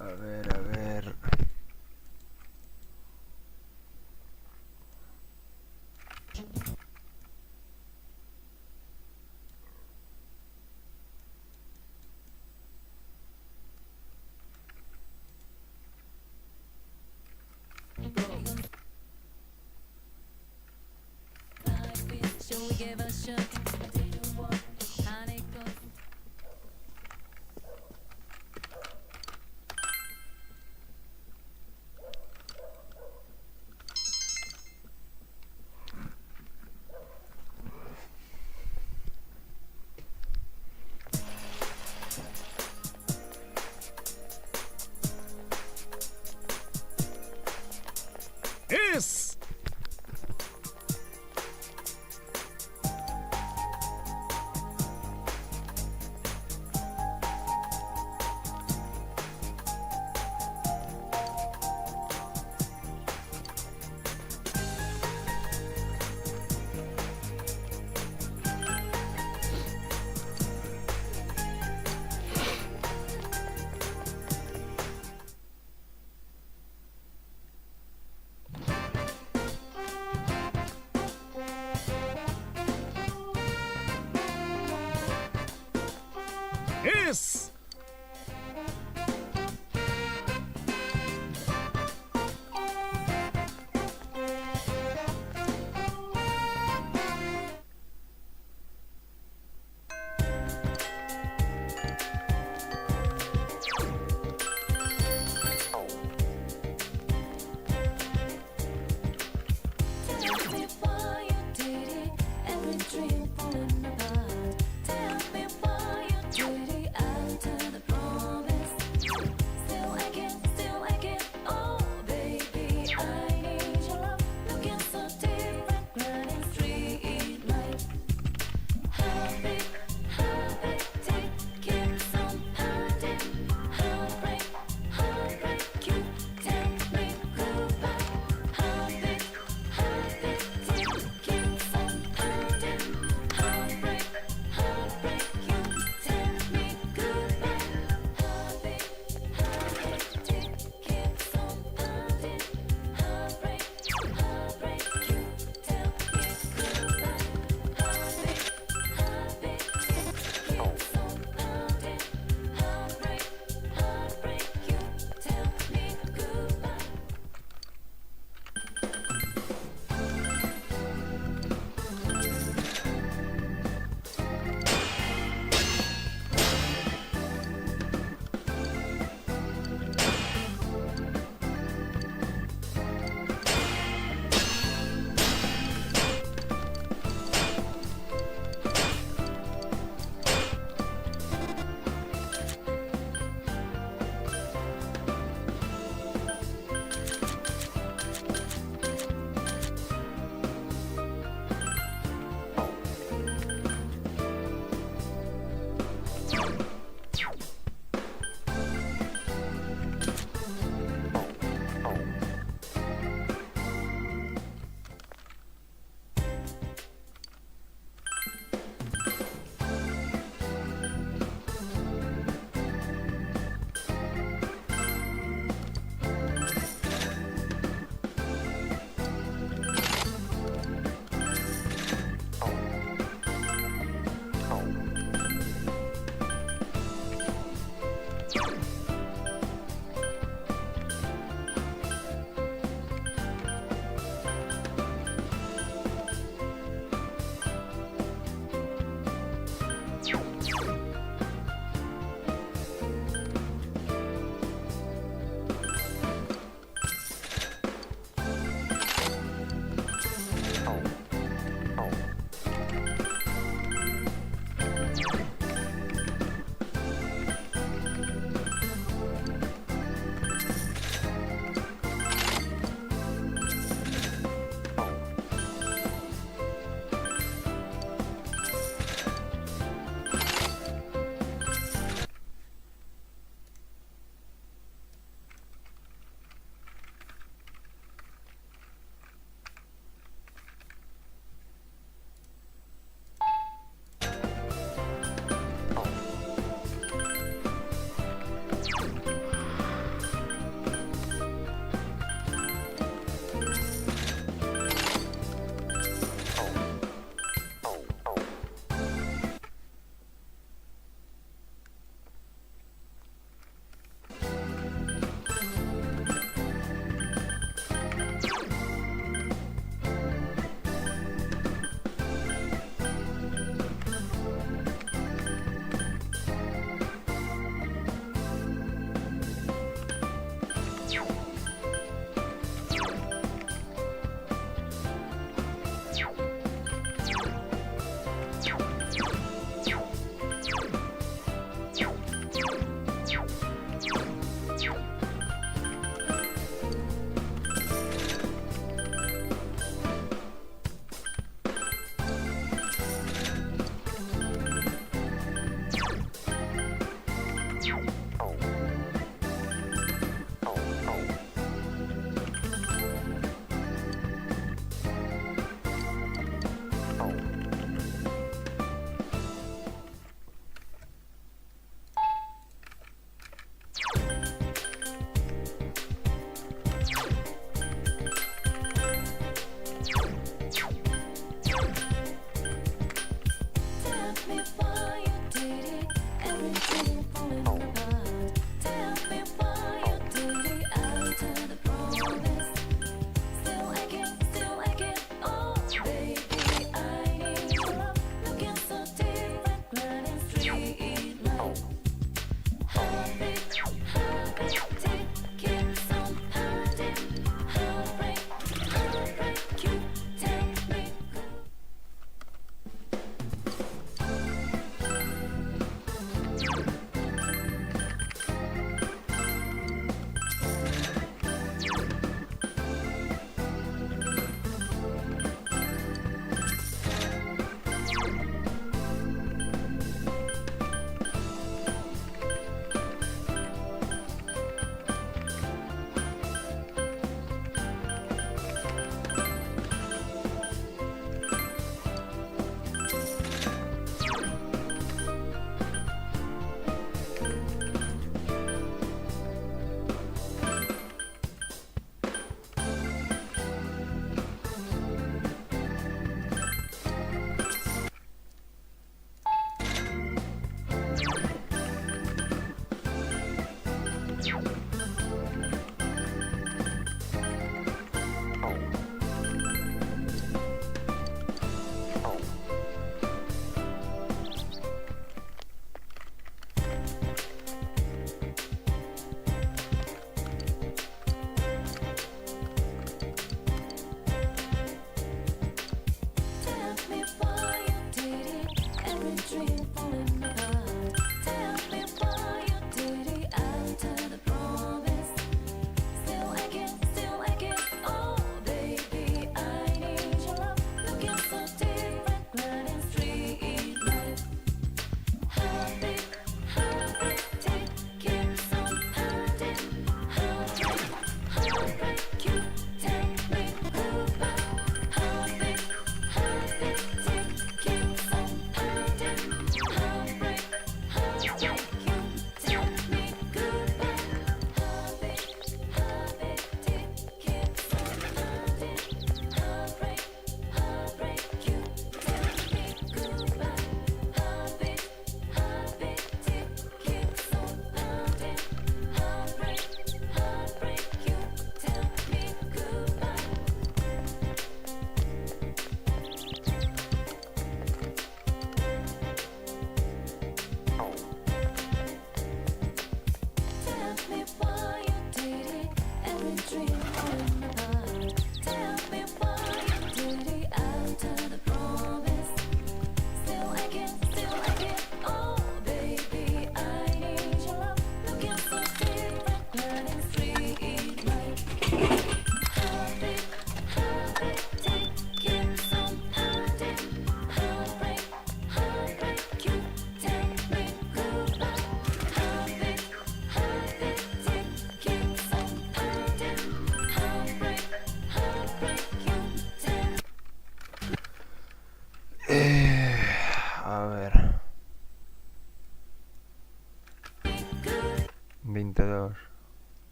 A ver, a ver.エース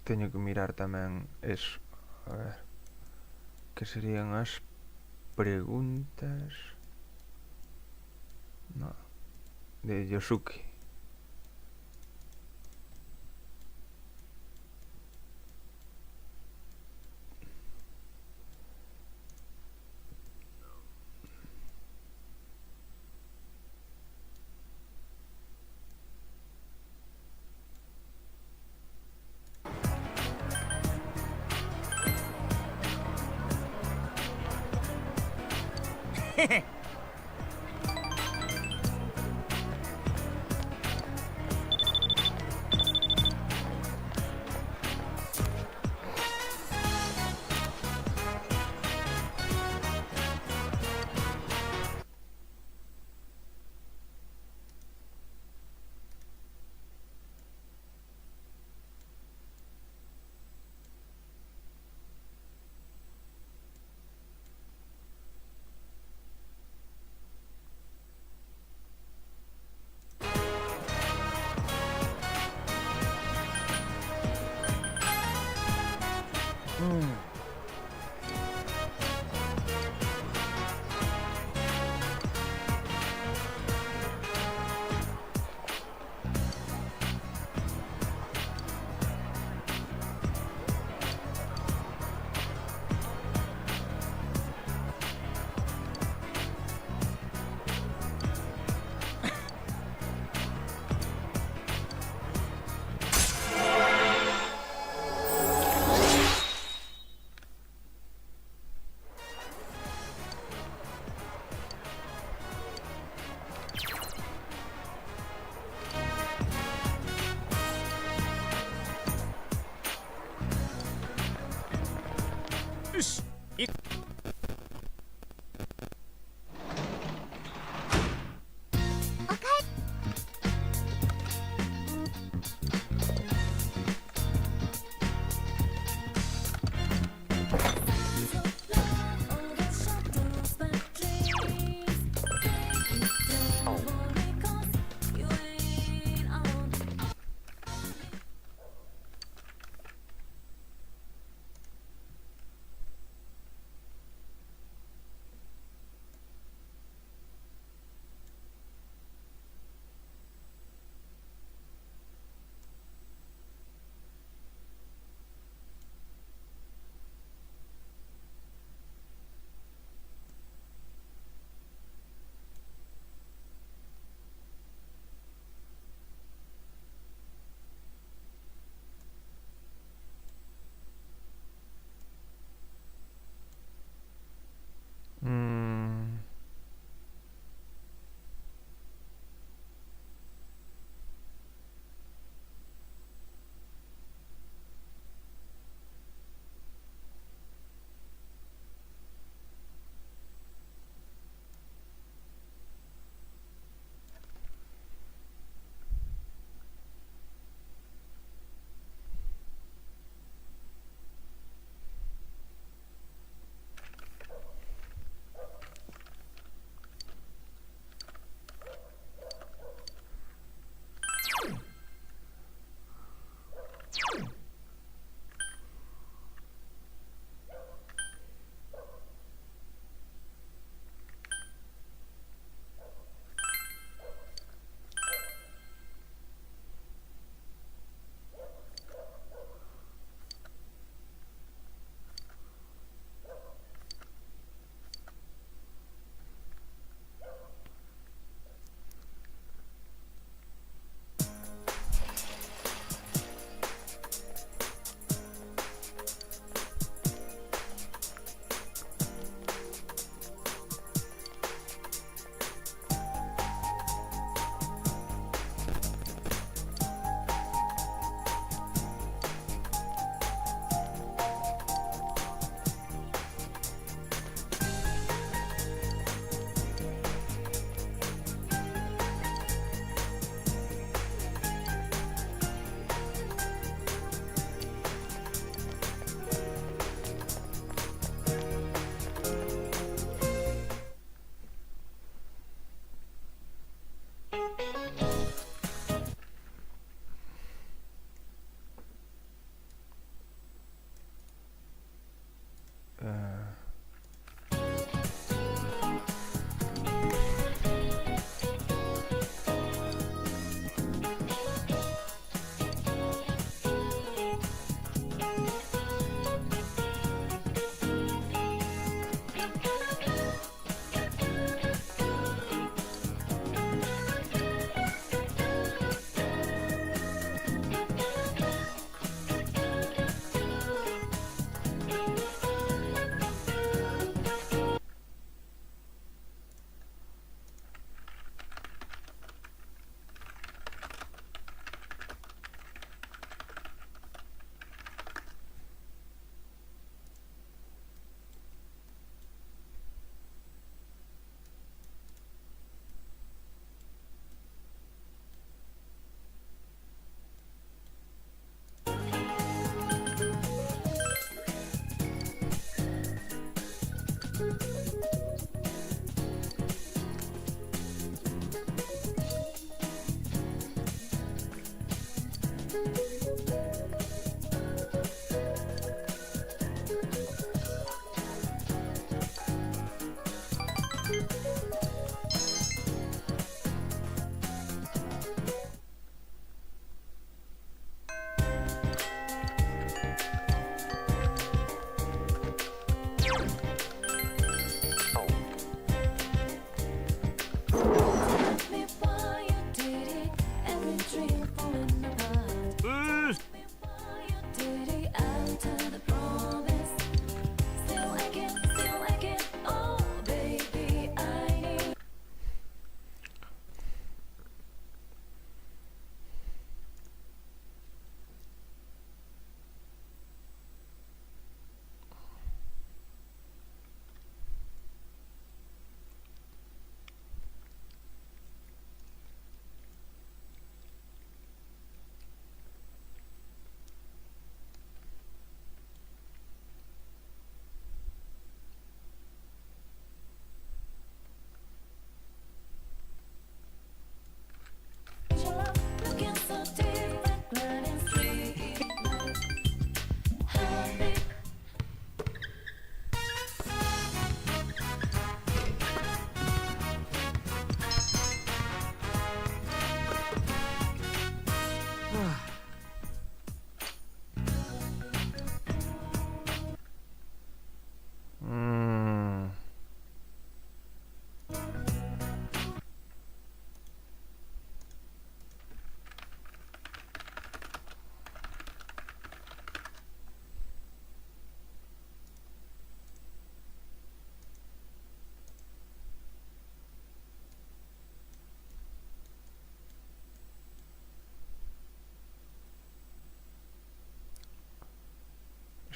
teño que mirar tamén eso. A ver, que serían as preguntas. No, de Yosuke.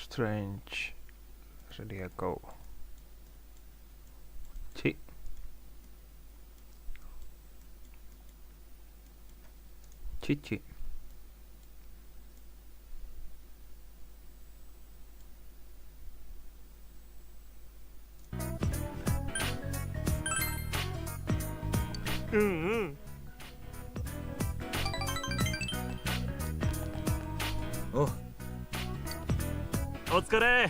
Strange sería go. Sí. Chichi.お疲れ。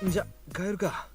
じゃ帰るか。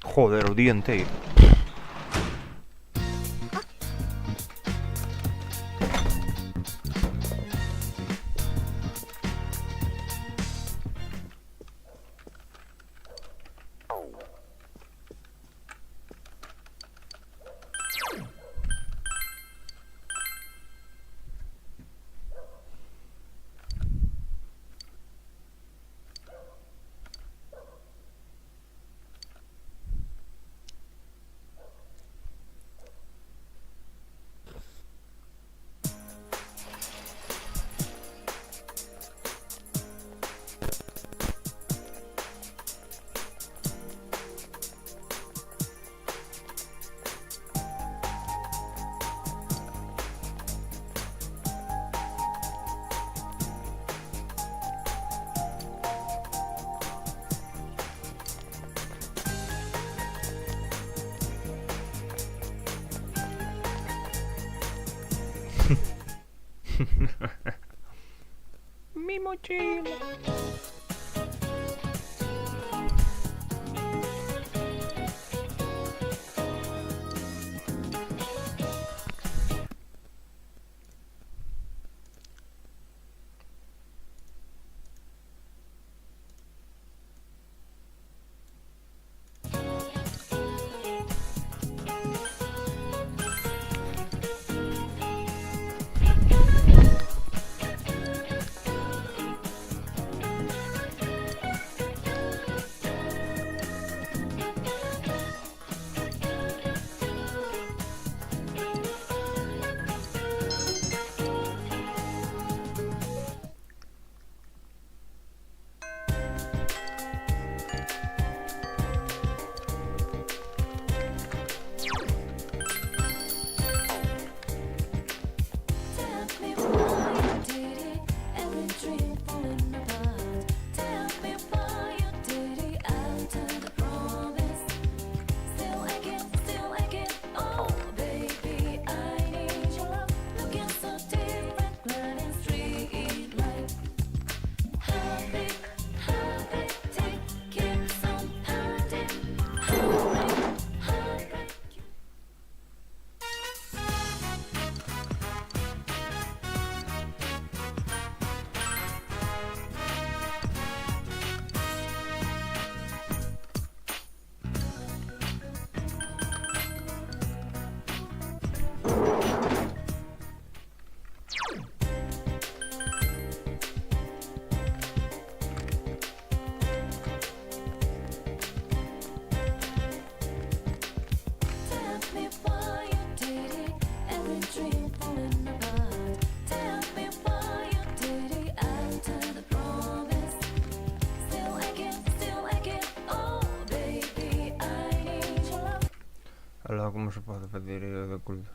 Joder, el día entero. Mi mochila. Olha lá como se pode fazer de acordo.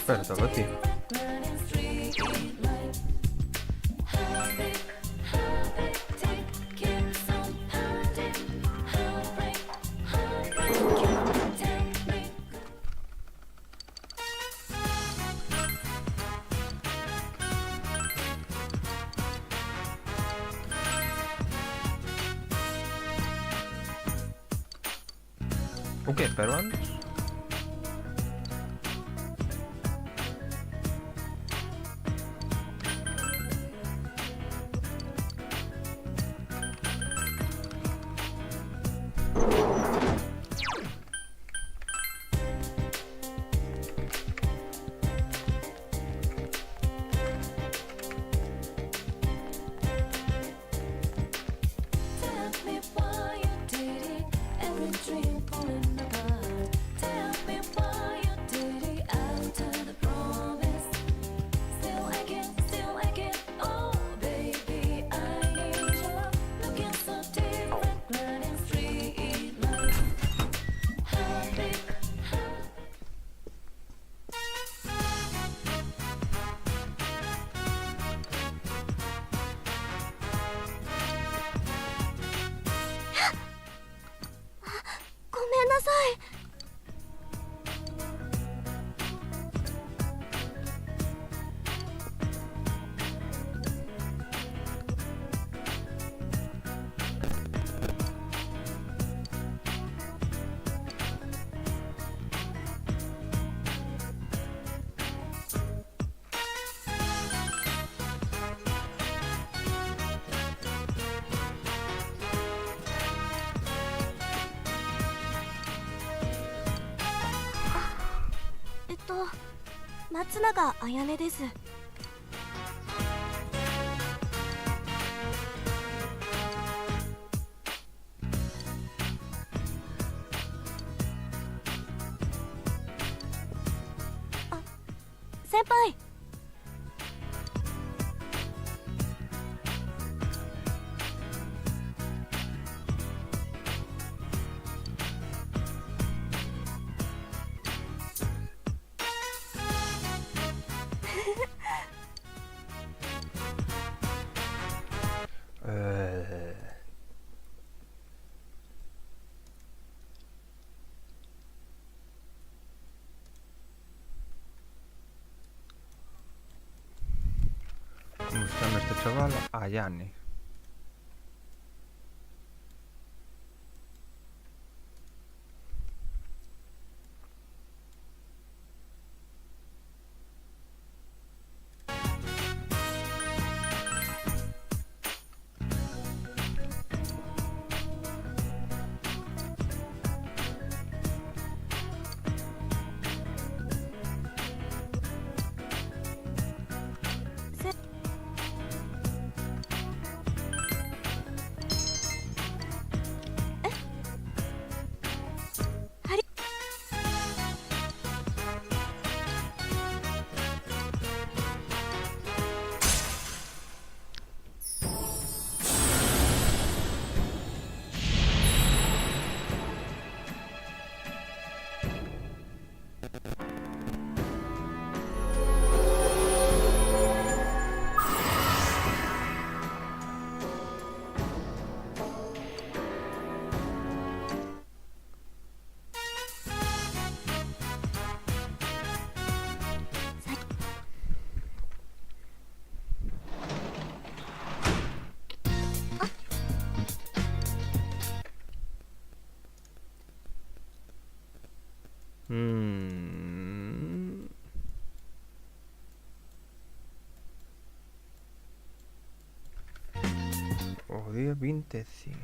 Espera, está batido. O quê? Pero antes? 松永彩音です。あ、先輩。¿Cómo se llama este chaval? Ayane. O día 25.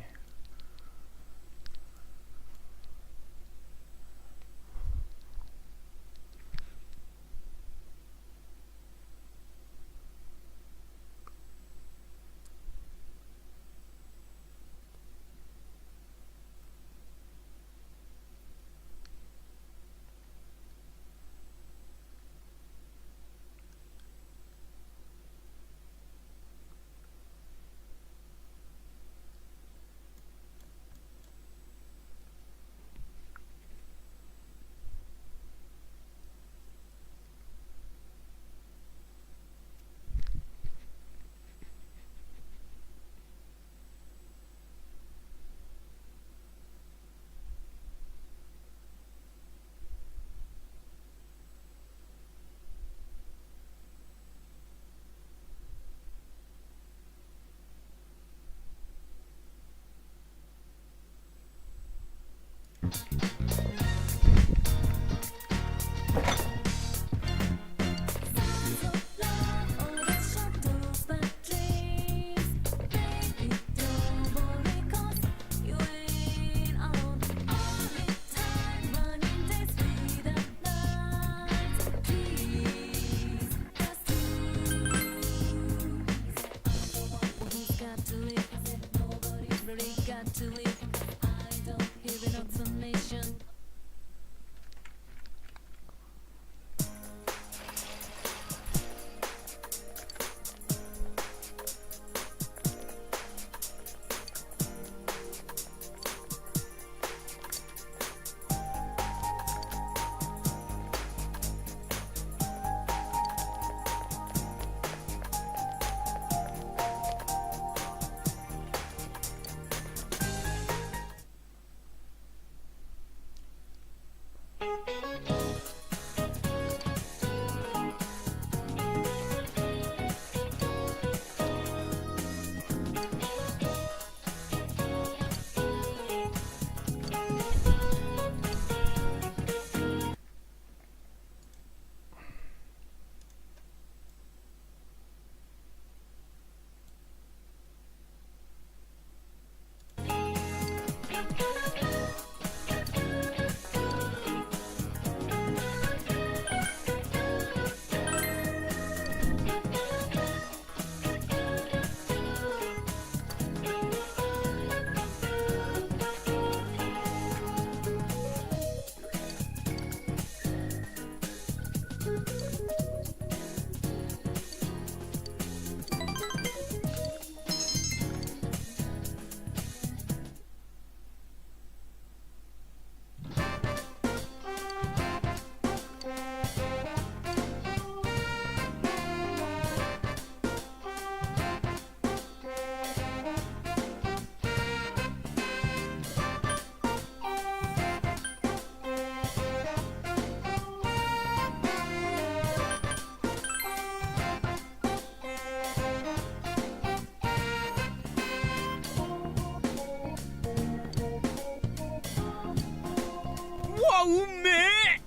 うめえ。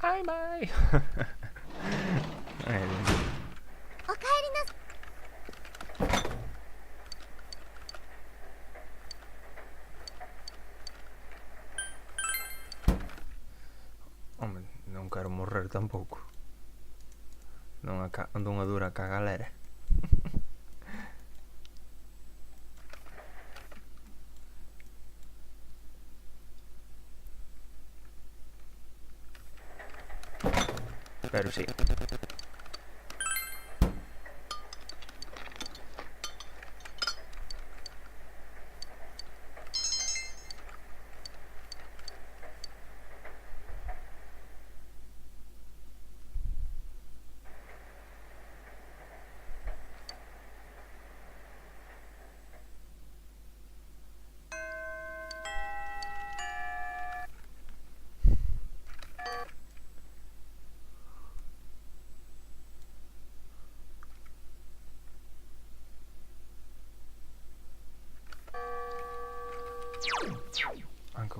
バイバイおかえりなさい。Hombre, non quero morrer tampouco. Non unha dura ca galera. Pero sí.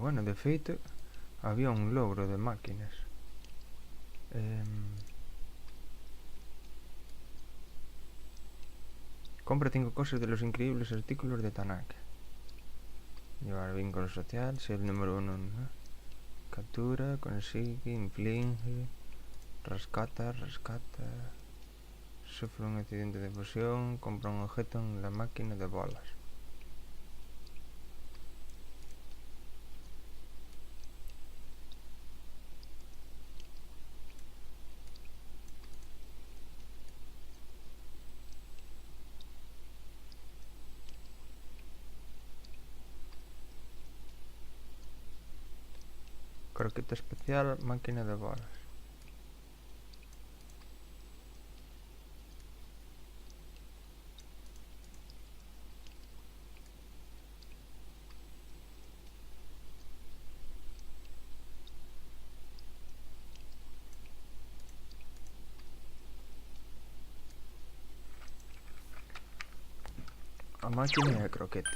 bueno, de feito, había un logro de máquinas. Compra 5 cosas de los increíbles artículos de Tanaka. Llevar vínculo social, ser el número 1, ¿no? Captura, consigue, inflige, rescata, sufre un accidente de fusión, compra un objeto en la máquina de bolas. Croqueta especial, máquina de bolas. A máquina e a croqueta.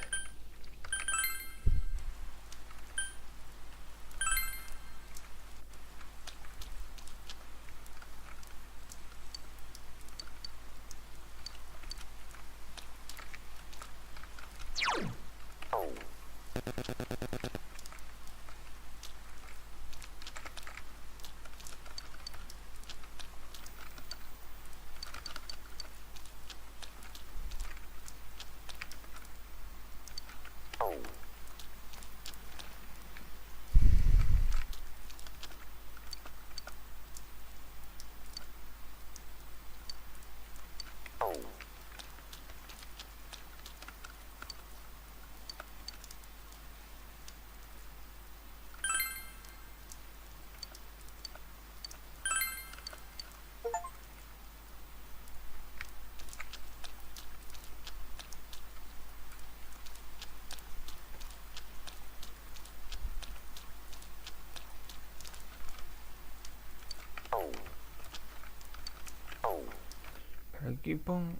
Aquí pon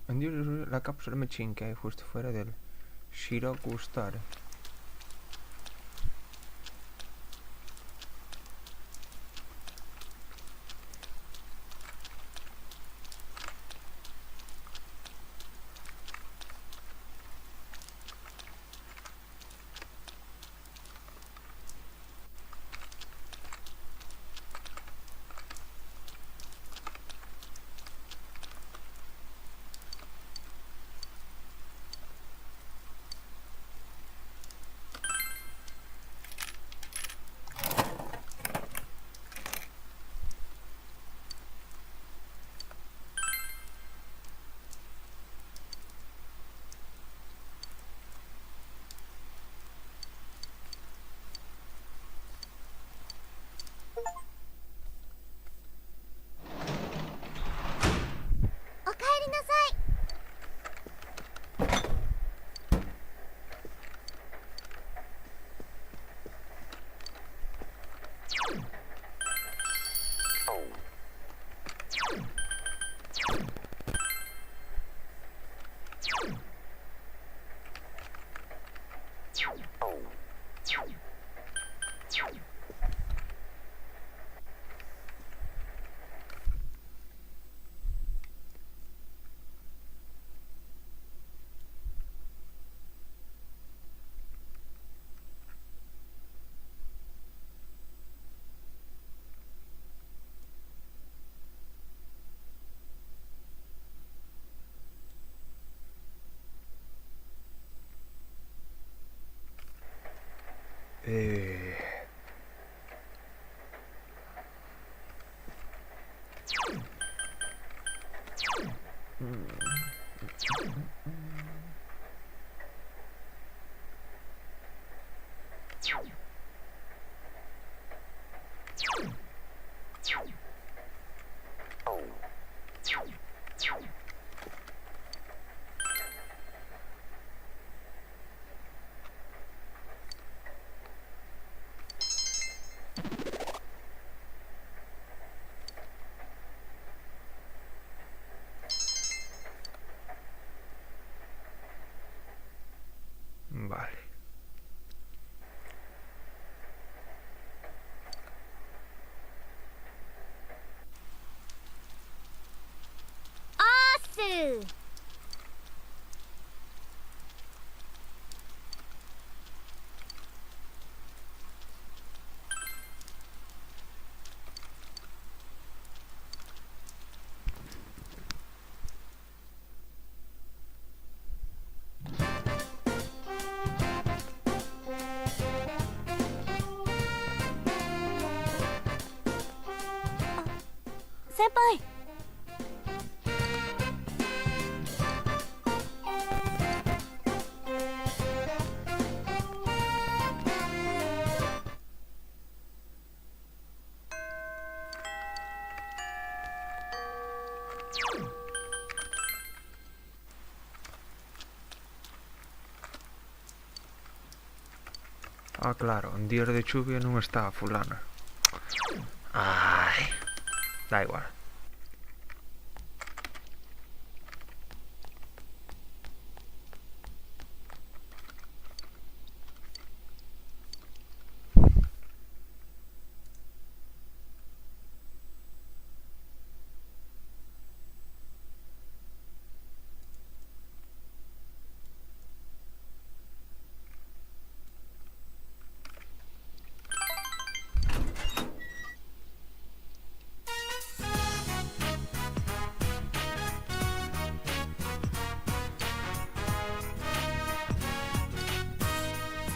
la cápsula Mechin, que hay justo fuera del Shiroku Star. 輩。Ah, claro, en días de chuvia non está a fulana. Ai, da igual.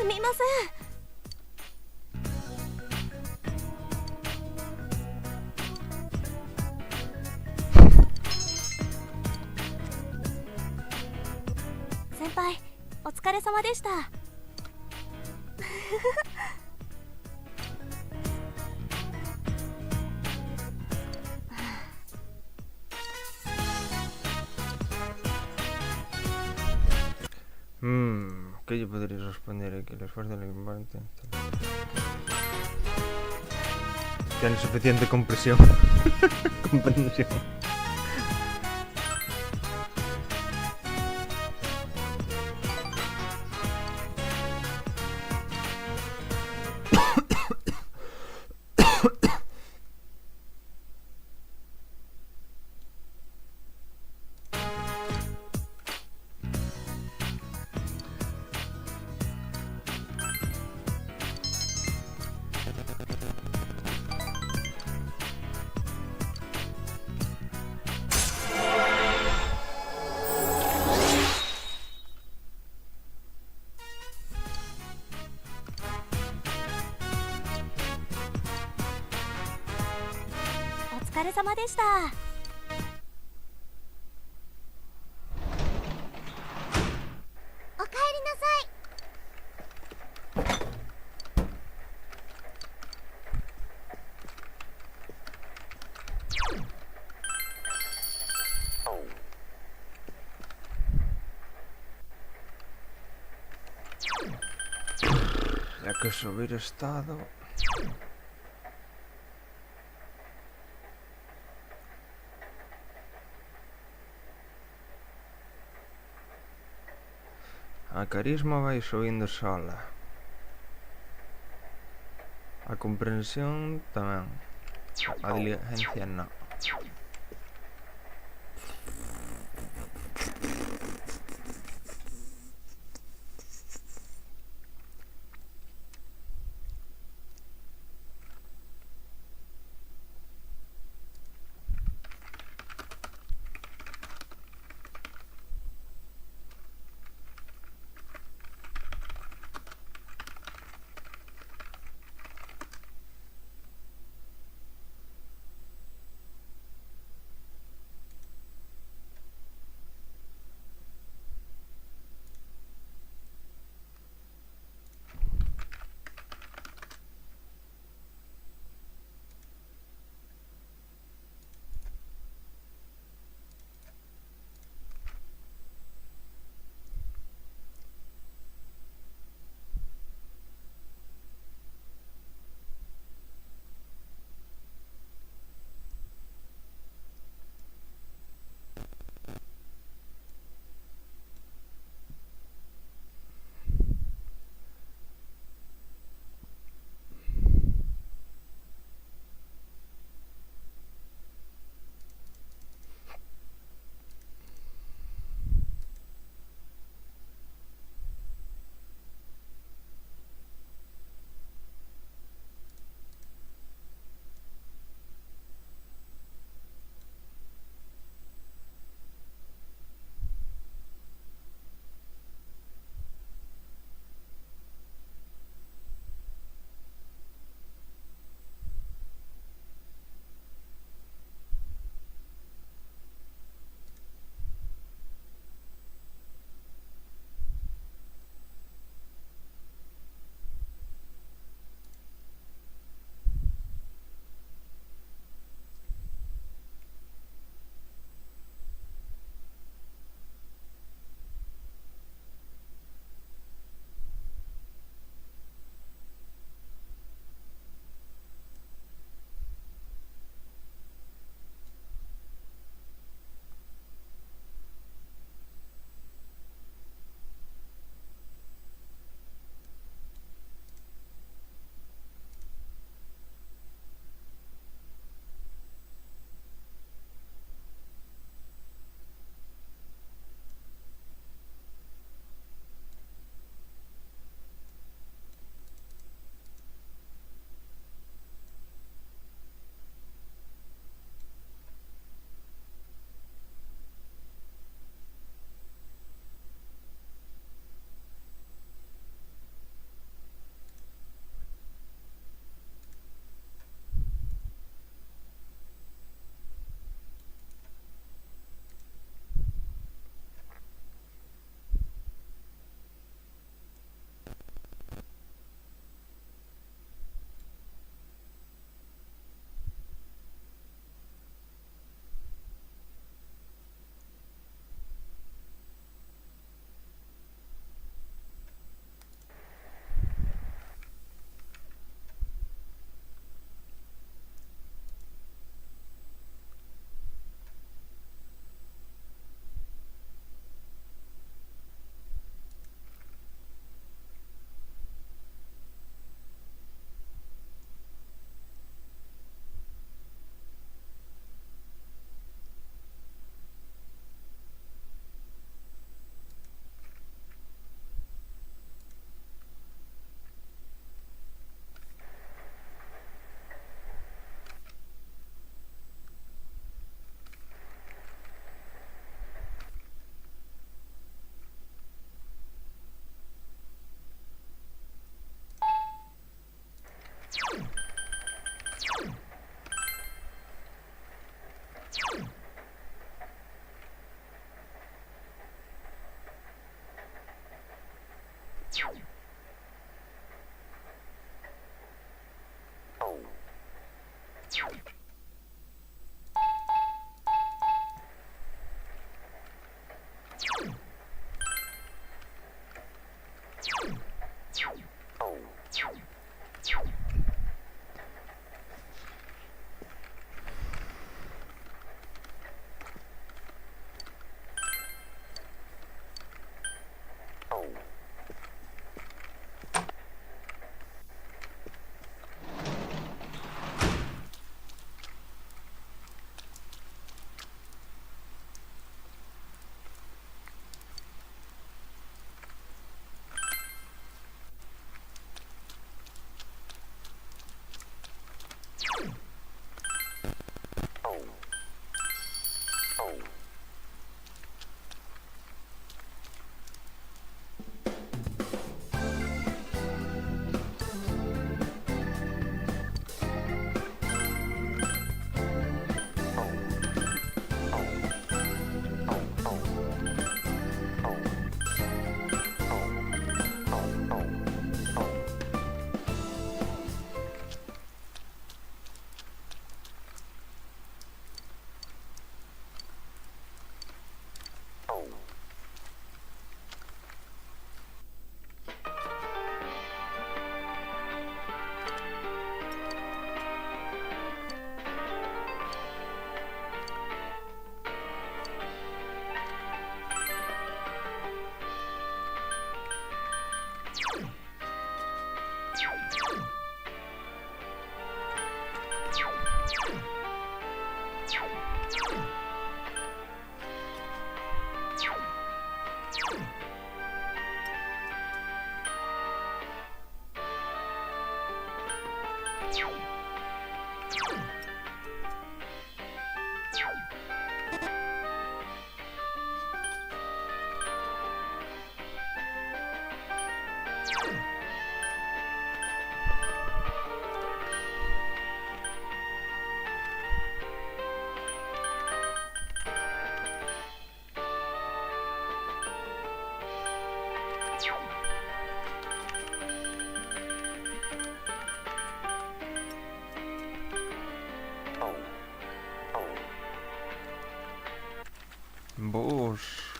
すみません。先輩、お疲れ様でした。¿Qué yo podría responder aquí? El esfuerzo del combate tiene suficiente compresión. Comprensión.お疲れ様でした。おかえりなさい。Ya que subir estado. A carisma vai subindo sola. A comprensión tamén. A diligencia non.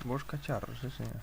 Vos cacharros, sí, señor.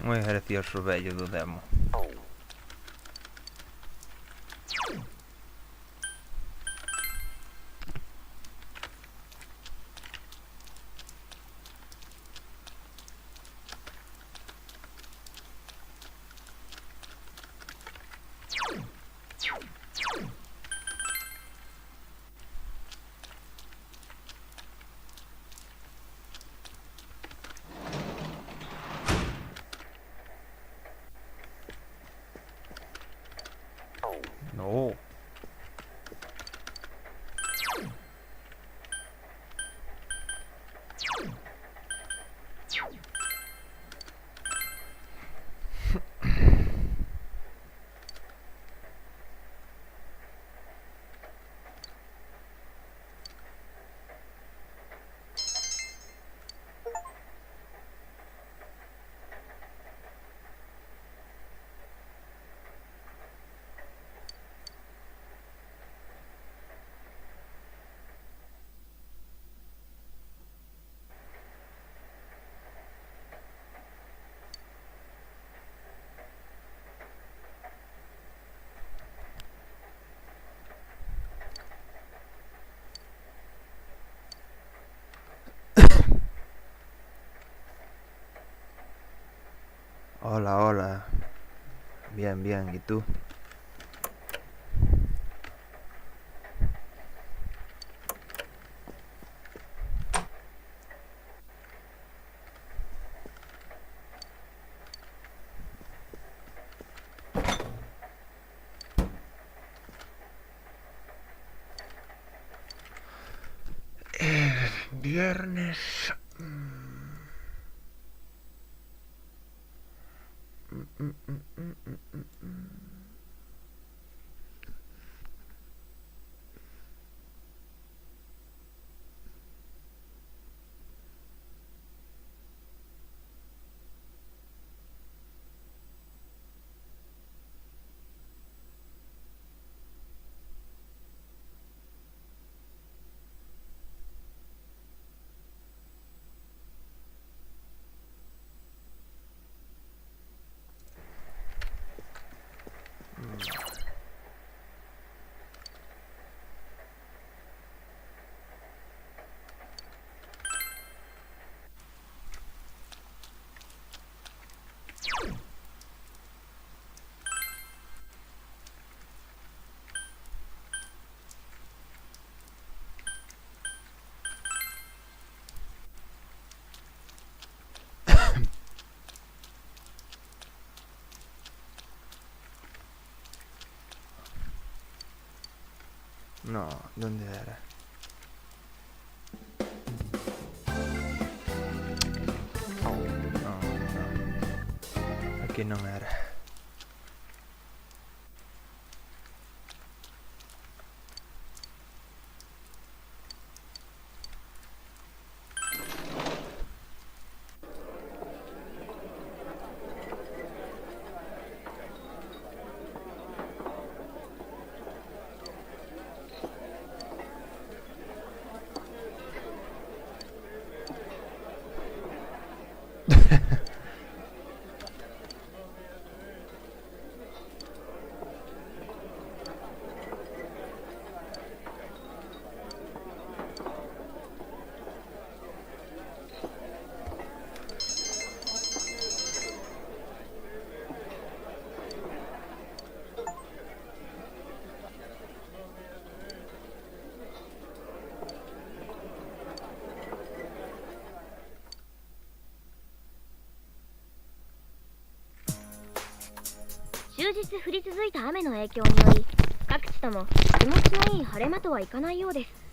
Un ejercicio bello do demo. No. Hola, hola. Bien, bien, ¿y tú? Viernes. No, ¿dónde era? No, no. Aquí no era. 数日降り続いた雨の影響により、各地とも気持ちのいい晴れ間とはいかないようです。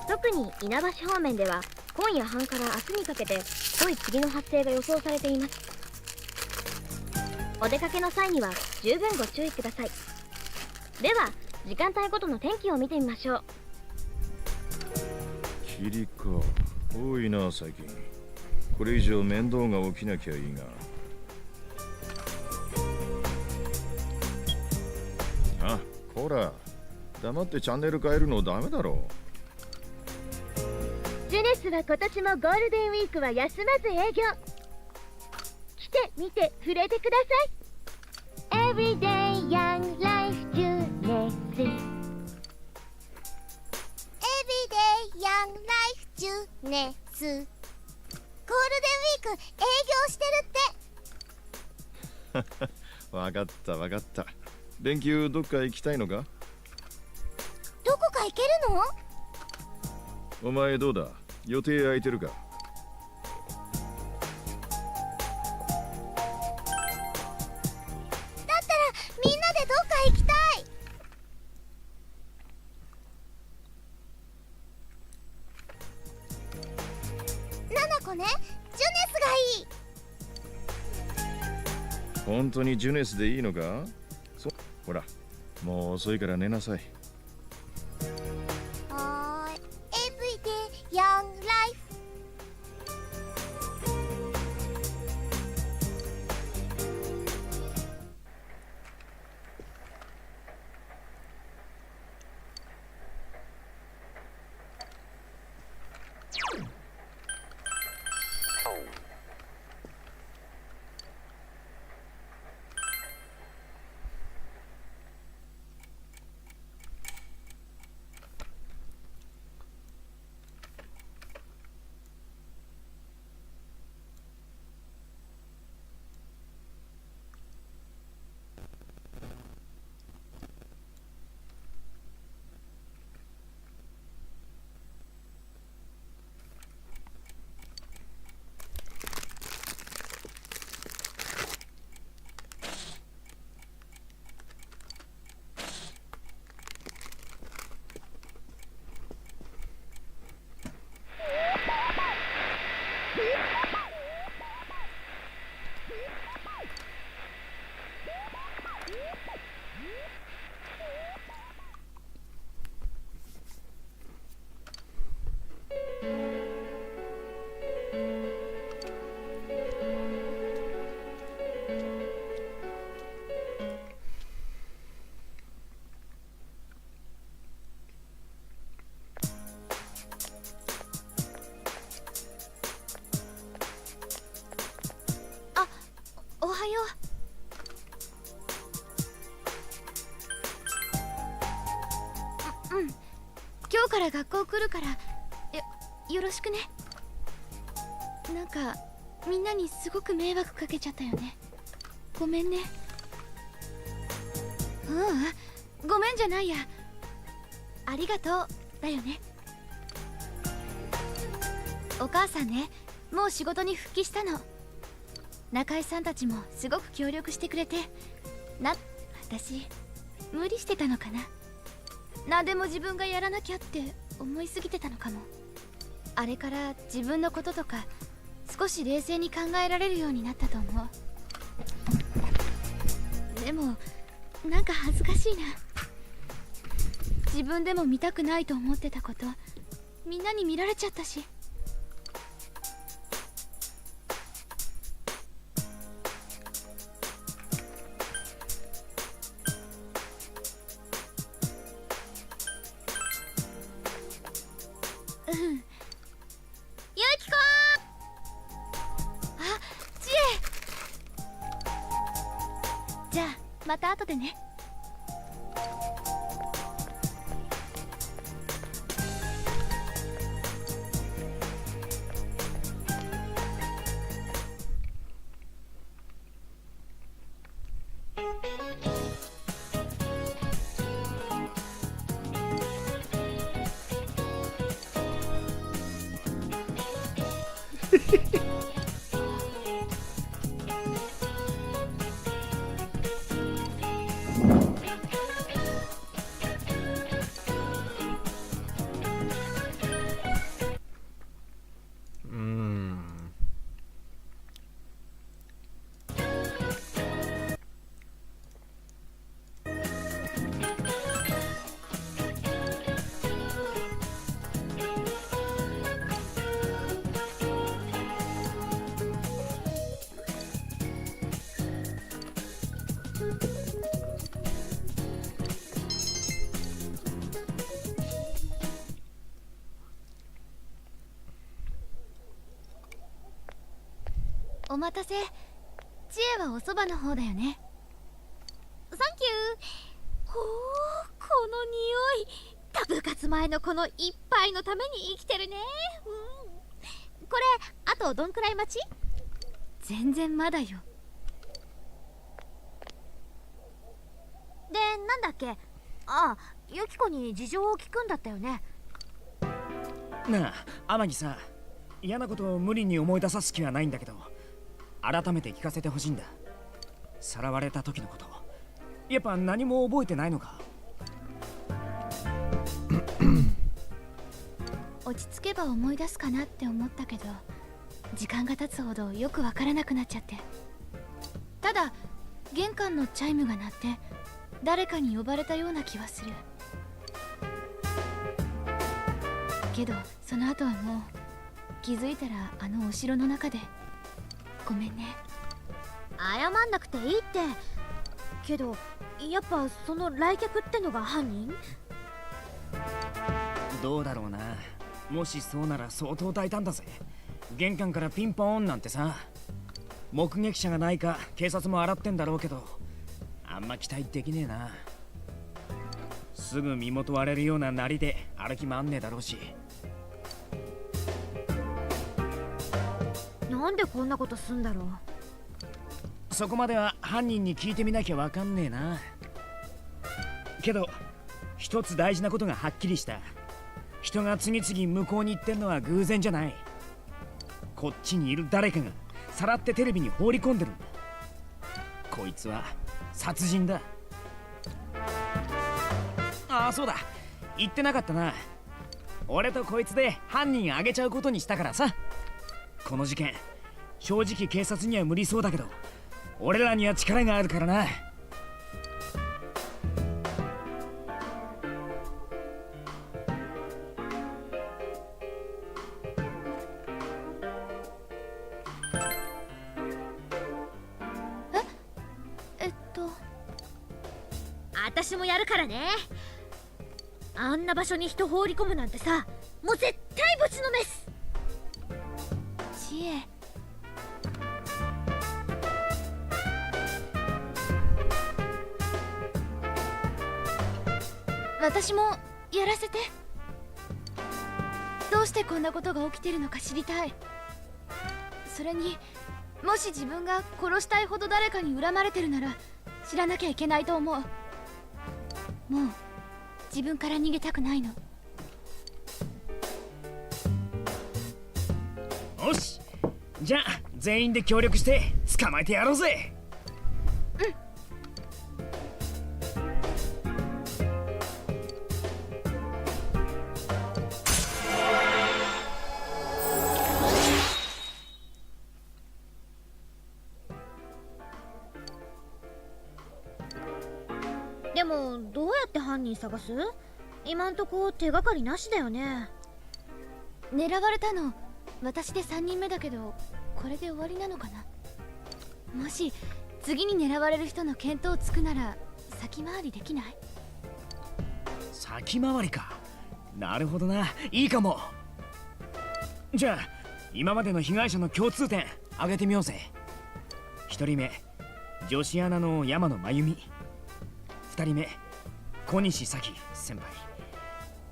特に稲葉方面では今夜半から明日にかけて太い霧の発生が予想されています。お出かけの際には十分ご注意ください。では時間帯ごとの天気を見てみましょう。霧か。多いな最近。これ以上面倒が起きなきゃいいが。あ、こら、黙ってチャンネル変えるのダメだろ。ジュネスは今年もゴールデンウィークは休まず営業。来て見て触れてください。 Everyday Young Life ジュネス。 Everyday Young Life ジュネス。ゴールデンウィーク営業してるって。わかったわかった。連休どっか行きたいのか？どこか行けるの？お前どうだ？予定空いてるか？だったらみんなでどっか行きたい。ナナコね、ジュネスがいい。本当にジュネスでいいのか？ほら、もう遅いから寝なさい。はーい。Everyday Young Life。おはよう。うん、今日から学校来るからよろしくね。なんかみんなにすごく迷惑かけちゃったよね。ごめんね。ごめんじゃないや。ありがとうだよね。お母さんね、もう仕事に復帰したの。中井さんたちもすごく協力してくれて、私無理してたのかな。何でも自分がやらなきゃって思いすぎてたのかも。あれから自分のこととか少し冷静に考えられるようになったと思う。でもなんか恥ずかしいな。自分でも見たくないと思ってたことみんなに見られちゃったし。ゆうきこー。あ、ちえ。じゃあまた後でね。お待たせ。知恵はおそばの方だよね。サンキュー。ほう、この匂い。タ部活前のこの一杯のために生きてるね。これあとどんくらい待ち？全然まだよ。で、なんだっけ。ああ、ユキコに事情を聞くんだったよね。なあ、天城さ、嫌なことを無理に思い出さす気はないんだけど、改めて聞かせてほしいんだ。さらわれた時のこと、やっぱ何も覚えてないのか？落ち着けば思い出すかなって思ったけど、時間が経つほどよくわからなくなっちゃって。ただ玄関のチャイムが鳴って誰かに呼ばれたような気はするけど、その後はもう気づいたらあのお城の中で。ごめんね。謝んなくていいって。けどやっぱその来客ってのが犯人？どうだろうな。もしそうなら相当大胆だぜ。玄関からピンポーンなんてさ。目撃者がないか警察も洗ってんだろうけど、あんま期待できねえな。すぐ身元割れるようななりで歩き回んねえだろうし。なんでこんなことすんだろう。そこまでは犯人に聞いてみなきゃわかんねえな。けど一つ大事なことがはっきりした。人が次々向こうに行ってんのは偶然じゃない。こっちにいる誰かがさらってテレビに放り込んでるんだ。こいつは殺人だ。ああ、そうだ、言ってなかったな。俺とこいつで犯人あげちゃうことにしたからさ。この事件、正直警察には無理そうだけど、俺らには力があるからな。私もやるからね。あんな場所に人放り込むなんてさ、もう絶対ぶちのめす。知恵、私もやらせて。どうしてこんなことが起きてるのか知りたい。それにもし自分が殺したいほど誰かに恨まれてるなら知らなきゃいけないと思う。もう自分から逃げたくないの。よし、じゃあ全員で協力して捕まえてやろうぜ。でもどうやって犯人探す？今んとこ手がかりなしだよね。狙われたの私で3人目だけど、これで終わりなのかな。もし次に狙われる人の見当つくなら先回りできない？先回りか。なるほどな、いいかも。じゃあ今までの被害者の共通点挙げてみようぜ。1人目、女子アナの山野真由美。2人目、小西咲先輩。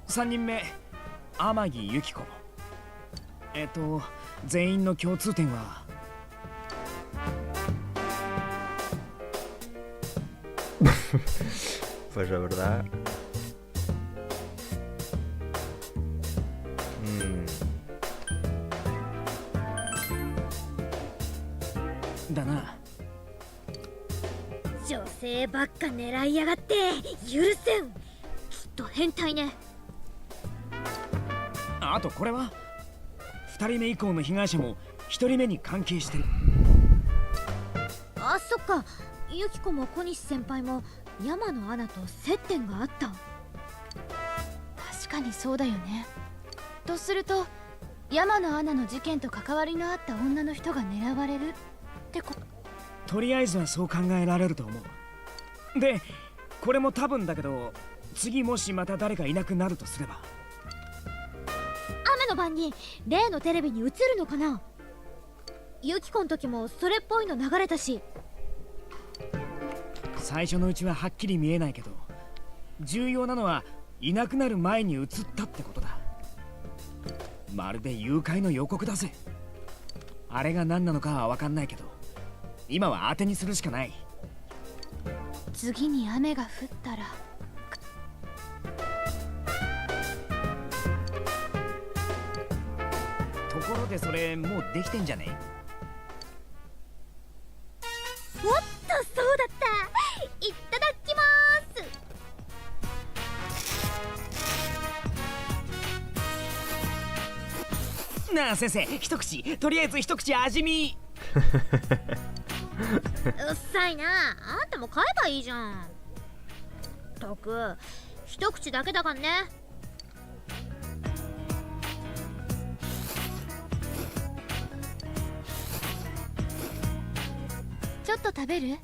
3人目、天城由紀子。全員の共通点はPues la verdad.だな。女性ばっか狙いやがって許せん。きっと変態ね。あとこれは2人目以降の被害者も1人目に関係してる。あ、そっか。ユキコも小西先輩も山野アナと接点があった。確かにそうだよね。とすると山野アナの事件と関わりのあった女の人が狙われるってこと。とりあえずはそう考えられると思う。でこれも多分だけど、次もしまた誰かいなくなるとすれば、雨の晩に例のテレビに映るのかな。ユキコの時もそれっぽいの流れたし。最初のうちははっきり見えないけど、重要なのはいなくなる前に映ったってことだ。まるで誘拐の予告だぜ。あれが何なのかは分かんないけど、今は当てにするしかない。次に雨が降ったらところでそれもうできてんじゃね？おっと、そうだった。いただきます。なあ先生、一口、とりあえず一口味見。うっさいな。あんたも買えばいいじゃん。ったく、一口だけだからね。ちょっと食べる？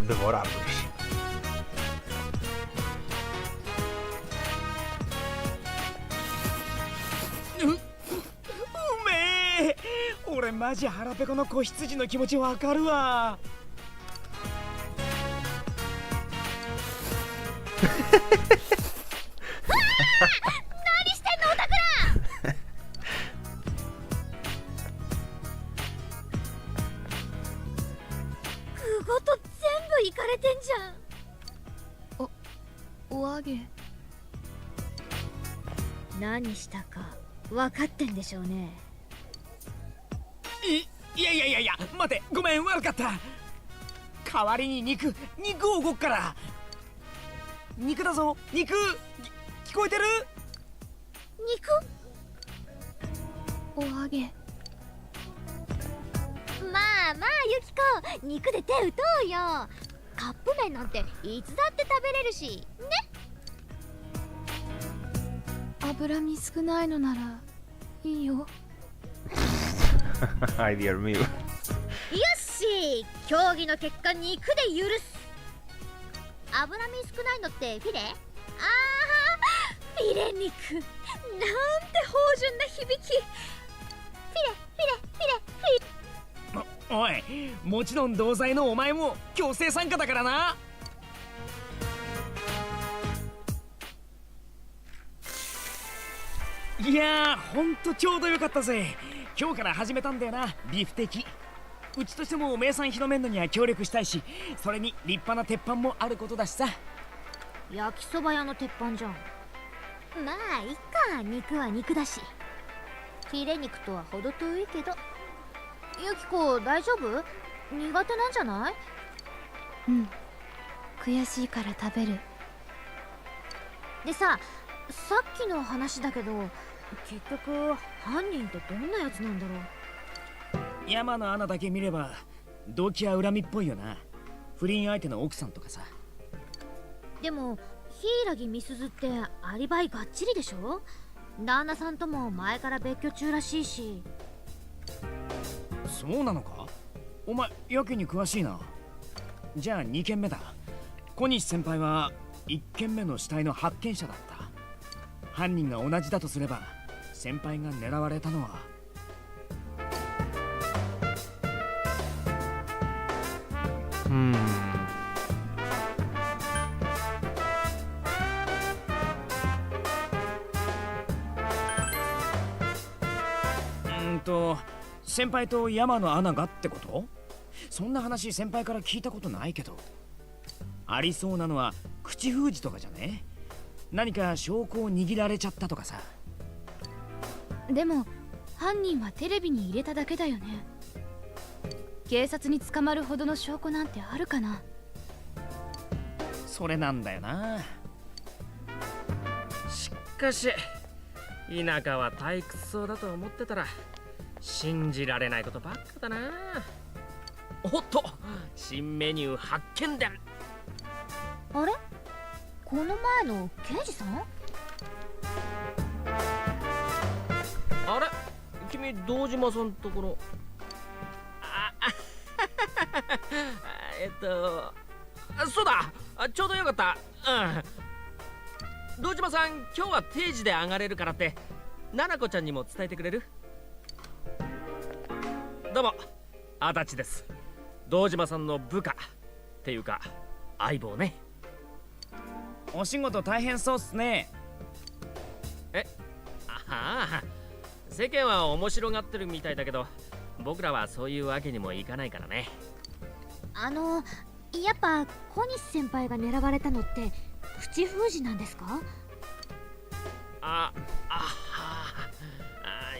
Devorarlos. うめえ。俺マジ腹ペコの子羊の気持ちわかるわ。何してんの、オタクら。具ごと全部いかれてんじゃん。お揚げ。何したか分かってんでしょうね。いやいやいやいや、待て、ごめん、悪かった。代わりに肉を動くから。肉だぞ、肉。聞こえてる？肉？お揚げ。まあまあ、ユキコ、肉で手打とうよ。カップ麺なんていつだって食べれるしね。脂身少ないのならいいよ。Ay, Dios mío. よし、競技の結果肉で許す。脂身少ないのってフィレ？ああ、フィレ肉。なんて芳醇な響き。フィレおい、もちろん同罪のお前も強制参加だからな。いやー、ほんとちょうどよかったぜ。今日から始めたんだよな、ビフテキ。うちとしても名産広めんのには協力したいし、それに立派な鉄板もあることだしさ。焼きそば屋の鉄板じゃん。まあいっか、肉は肉だし。フィレ肉とは程遠いけど。ユキコ大丈夫？苦手なんじゃない？うん、悔しいから食べる。でさ、さっきの話だけど、結局犯人ってどんなやつなんだろう。山の穴だけ見れば動機は恨みっぽいよな。不倫相手の奥さんとかさ。でも柊美鈴ってアリバイがっちりでしょ。旦那さんとも前から別居中らしいし。そうなのか？お前やけに詳しいな。じゃあ2件目だ。小西先輩は1件目の死体の発見者だった。犯人が同じだとすれば、先輩が狙われたのは先輩と山の穴がってこと？そんな話先輩から聞いたことないけど。ありそうなのは口封じとかじゃね？何か証拠を握られちゃったとかさ。でも犯人はテレビに入れただけだよね。警察に捕まるほどの証拠なんてあるかな。それなんだよな。しかし田舎は退屈そうだと思ってたら信じられないことばっかだな。おっと、新メニュー発見だ。あれ、この前の刑事さん？あれ、君堂島さんところ。そうだ、ちょうどよかった。堂島さん、今日は定時で上がれるからって奈々子ちゃんにも伝えてくれる？どうも、足立です。堂島さんの部下っていうか相棒ね。お仕事大変そうっすね。ああ、世間は面白がってるみたいだけど、僕らはそういうわけにもいかないからね。やっぱ小西先輩が狙われたのって口封じなんですか？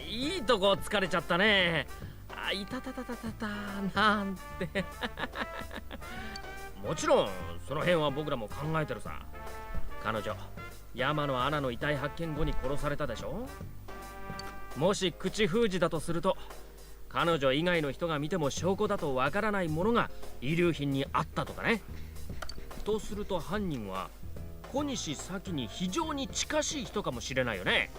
いいとこ疲れちゃったね。いたたたたたたなんてもちろんその辺は僕らも考えてるさ。彼女、山野アナの遺体発見後に殺されたでしょ。もし口封じだとすると、彼女以外の人が見ても証拠だとわからないものが遺留品にあったとかね。とすると犯人は小西咲に非常に近しい人かもしれないよね。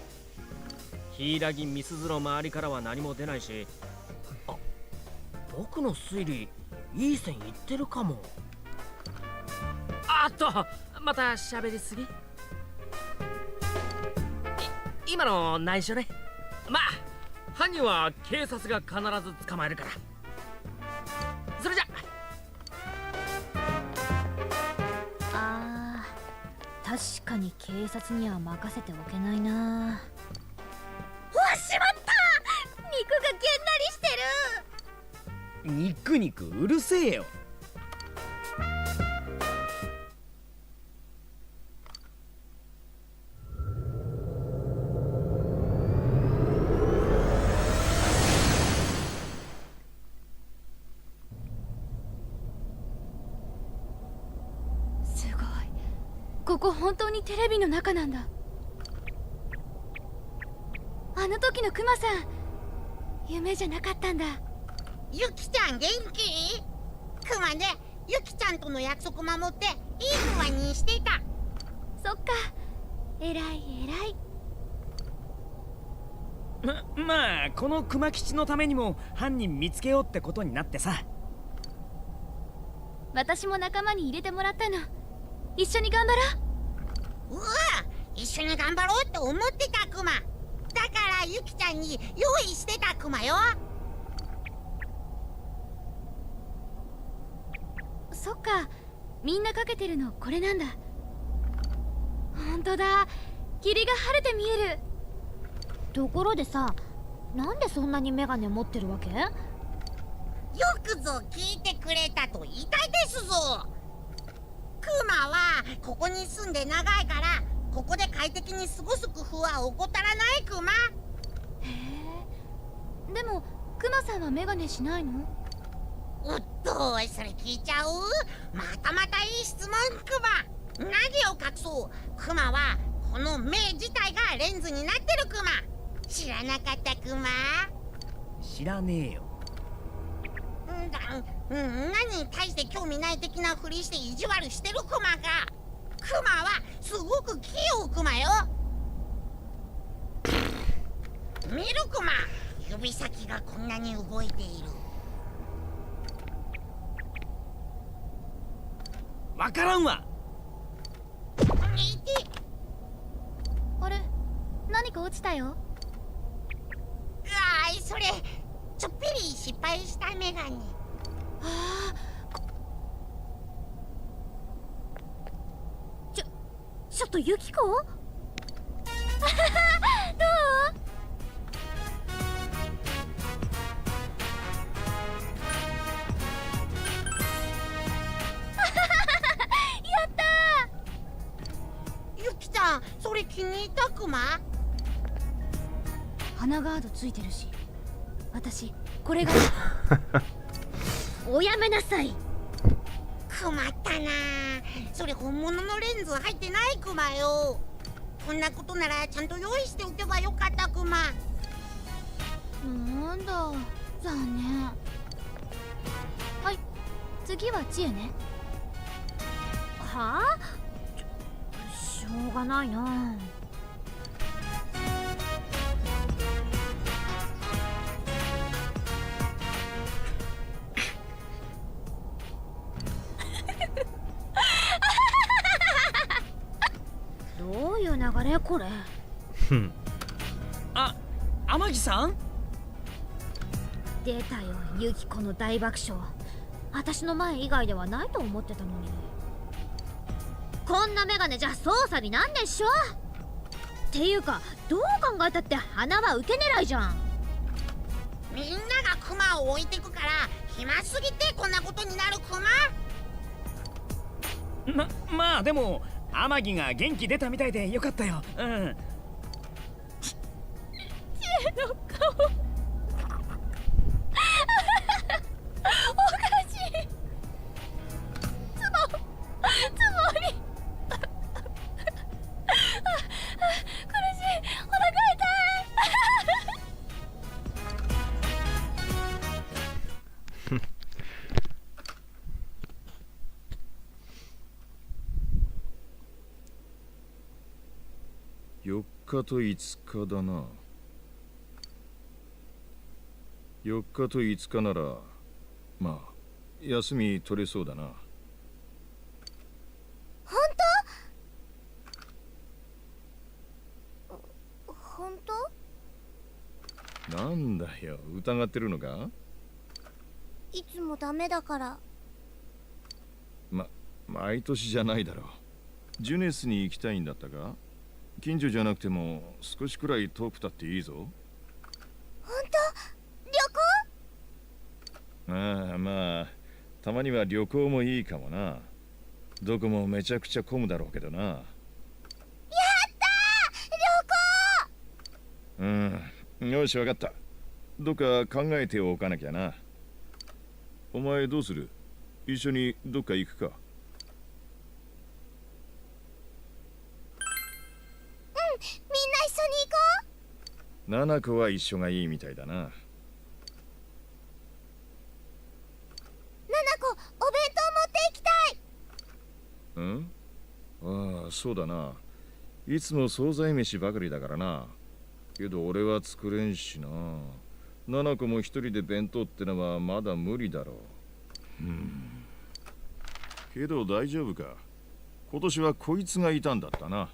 柊美鈴の周りからは何も出ないし、僕の推理いい線いってるかも。また喋りすぎ。今の内緒ね。まあ犯人は警察が必ず捕まえるから。それじゃ。確かに警察には任せておけないな。わ、しまった、肉がげんなりしてる。肉肉うるせえよ。ここ本当にテレビの中なんだ。あの時のクマさん、夢じゃなかったんだ。ユキちゃん元気？クマね、ユキちゃんとの約束守っていいクマにしてた。そっか、偉い偉い。まあこの熊吉のためにも犯人見つけようってことになってさ。私も仲間に入れてもらったの。一緒に頑張ろう。うわ、一緒に頑張ろうって思ってたクマ。だからユキちゃんに用意してたクマよ。そっか、みんなかけてるのこれなんだ。ほんとだ、霧が晴れて見える。ところでさ、なんでそんなにメガネ持ってるわけ？よくぞ聞いてくれたと言いたいですぞ。クマはここに住んで長いから、ここで快適に過ごす工夫は怠らないクマ。へえ。でもクマさんはメガネしないの？おっと、それ聞いちゃう？またまたいい質問クマ。何を隠そう、クマはこの目自体がレンズになってるクマ。知らなかったクマ？知らねえよ。何大して興味ない的なふりして意地悪してるクマが。クマはすごく器用クマよ。見るクマ、指先がこんなに動いている。わからんわ。あれ、何か落ちたよ。それちょっぴり失敗したメガネ。ちょっとユキコどう？やったー。ユキちゃん、それ気に入ったクマ？鼻ガードついてるし、私これがおやめなさい。困ったな。それ本物のレンズ入ってないクマよ。こんなことならちゃんと用意しておけばよかったクマ。なんだ、残念。はい、次は知恵ね。はあ？しょうがないな。これ。あ、天城さん。出たよユキコの大爆笑。私の前以外ではないと思ってたのに。こんなメガネじゃ操作になんでしょ。っていうかどう考えたって鼻は受け狙いじゃん。みんながクマを置いてくから暇すぎてこんなことになるクマ。まあでも天城が元気出たみたいでよかったよ。うん。知恵の顔おかしい。つもり苦しい。お腹痛い。4日と5日だな。4日と5日ならまあ休み取れそうだな。本当？本当？なんだよ、疑ってるのか？いつもダメだから。毎年じゃないだろう。ジュネスに行きたいんだったか？近所じゃなくても少しくらい遠くたっていいぞ。本当？旅行？まあたまには旅行もいいかもな。どこもめちゃくちゃ混むだろうけどな。やったー！旅行！よし、わかった。どっか考えておかなきゃな。お前どうする？一緒にどっか行くか？みんな一緒に行こう。ナナコは一緒がいいみたいだな。ナナコ、お弁当持って行きたい。ああ、そうだな。いつも惣菜飯ばかりだからな。けど俺は作れんしな。ナナコも一人で弁当ってのはまだ無理だろう。けど大丈夫か。今年はこいつがいたんだったな。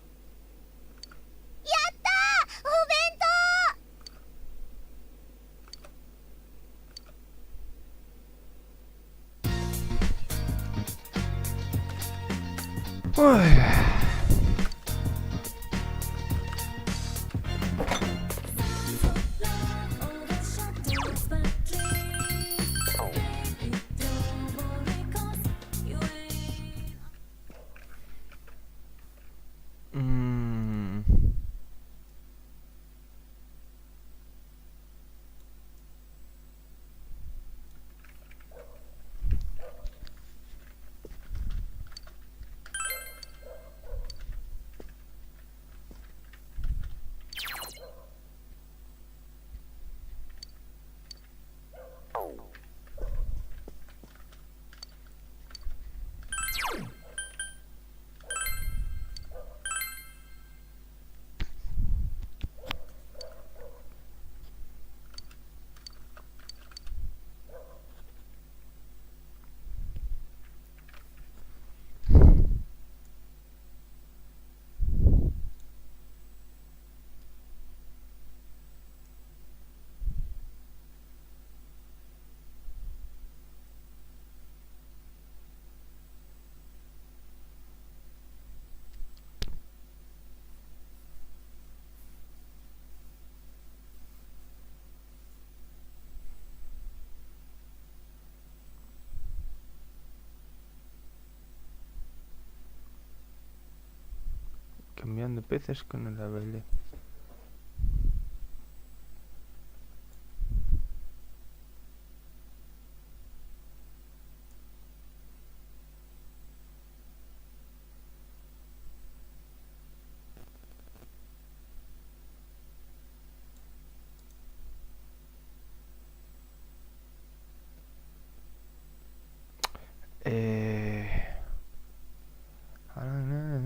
Cambiando peces con el abele.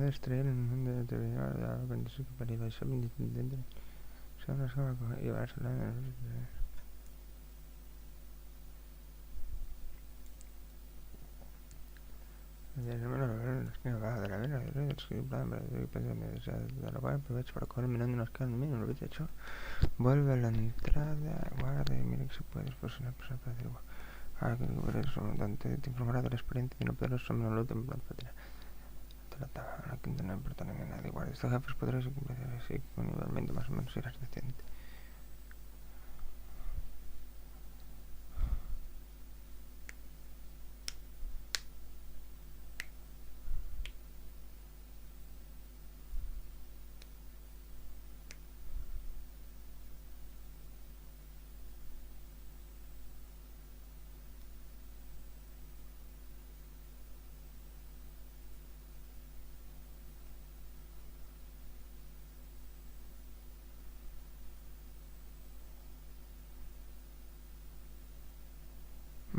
Estrella en el mundo de terminar de la condición que para ir a independiente son las cosas que iban a ser la en la esquina baja de la vena, escribir plan, de la cual aprovecha para coger mirando una escala en lo hubiese hecho. Vuelve a la entrada, guarda y mira que se puede después una persona para decir, que ver eso, Dante te informará de la experiencia de no poderoso menos lo en plan patria. Trataba a la quinta no importa a nadie, guarda, estos jefes podréis cumplir así, con igualmente más o menos irás decente.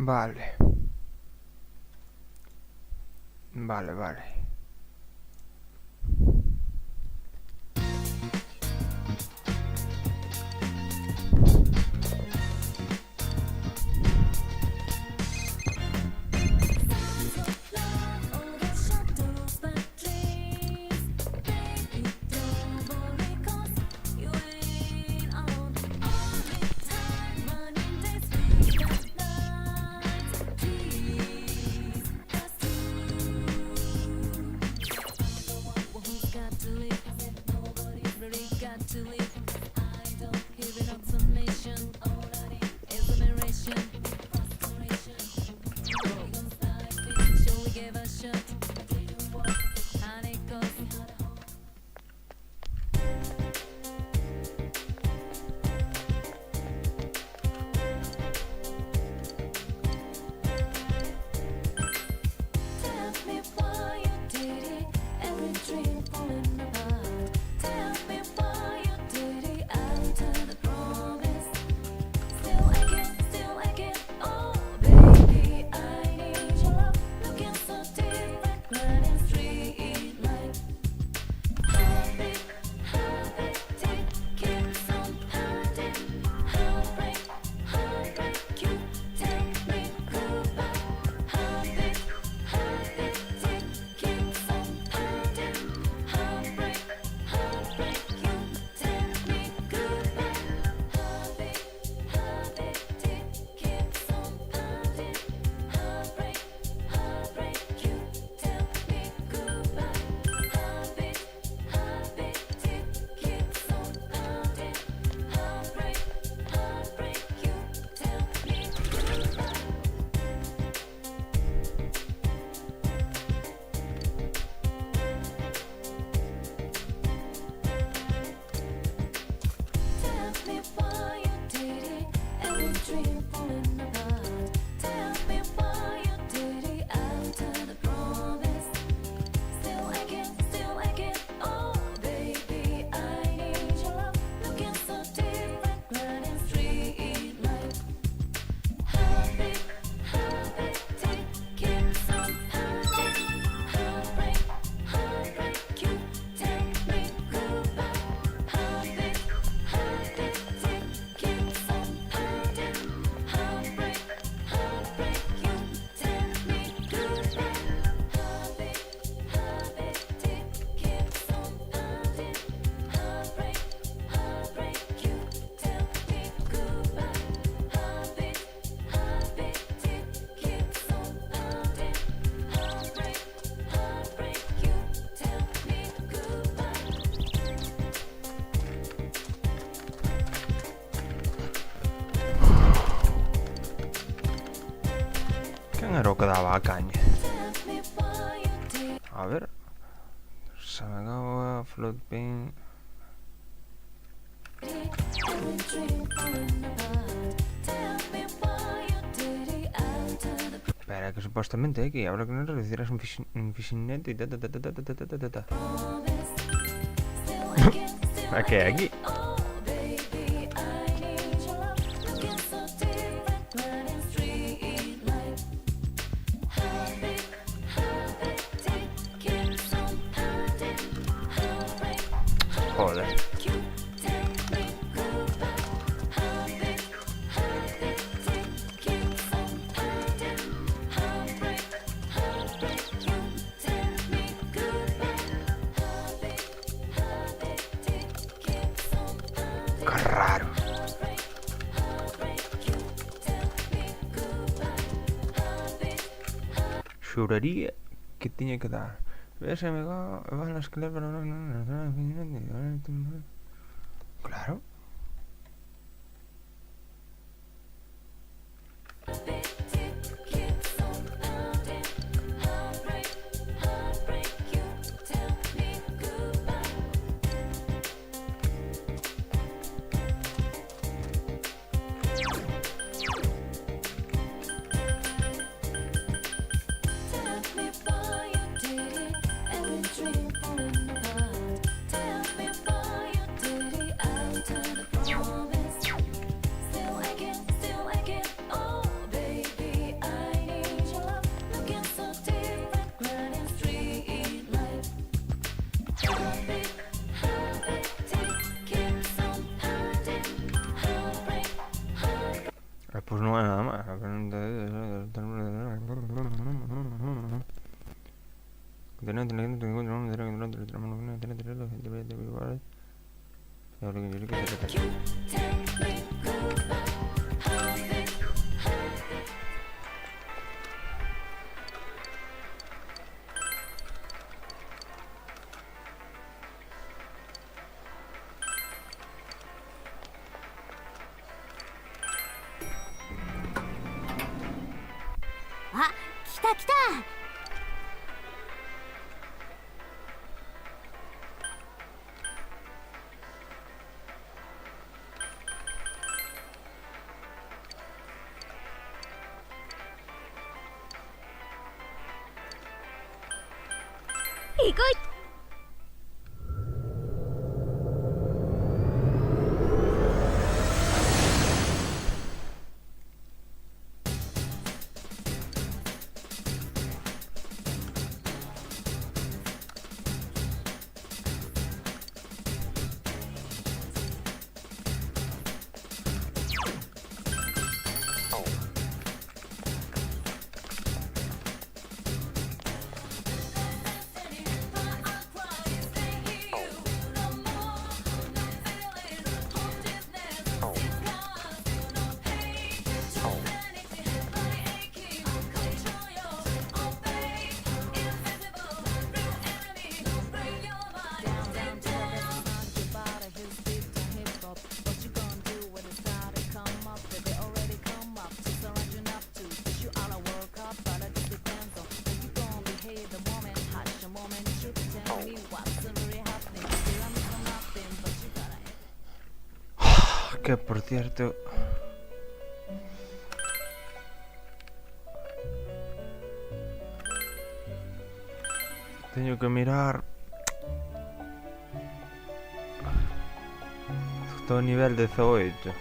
Vale. Ero que daba caña. A ver. Samagawa, Floodpin. Espera, que supuestamente aquí habrá que no reducirás un fishing net y ta. ¿A qué? Aquí. Joder. Xuraría que tiña que dar. Ves, amigo, van a escalar para... Claro. Pues no hay nada más.あ、来た来た。行こう。Que por cierto, tengo que mirar todo nivel 18.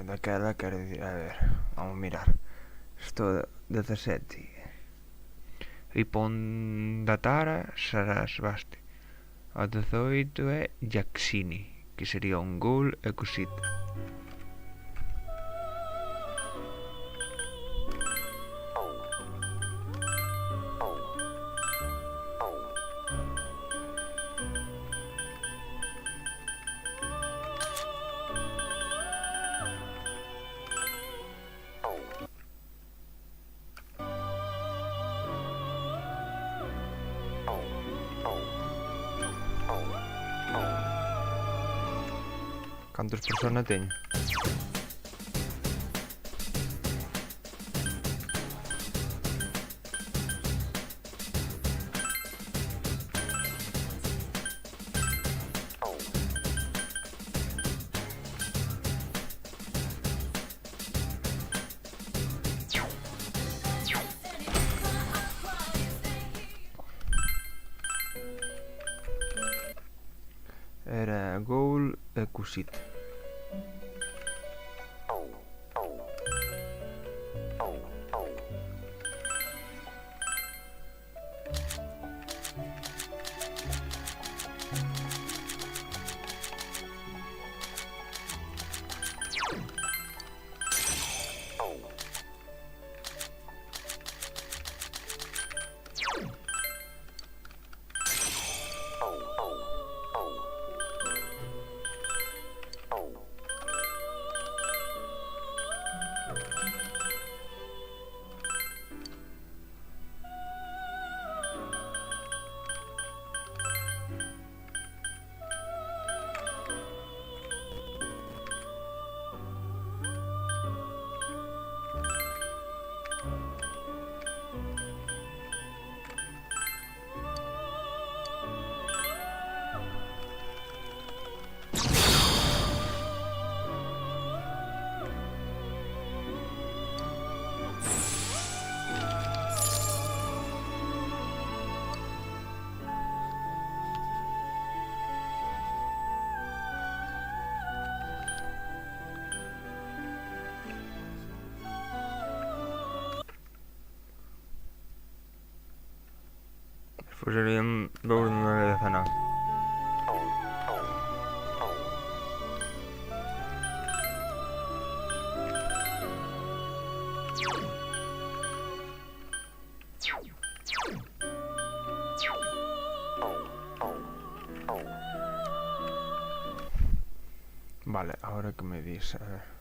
Daquela, quero dicir, a ver, vamos mirar. Estou 17. E pon da Tara Sarasvati. A 18 é Yaxini, que sería un ghoul e cosita. Cantas personas teño? Era ghoul e cosita. Fusilien doble de Zanak. Vale, ahora que me dice, a ver.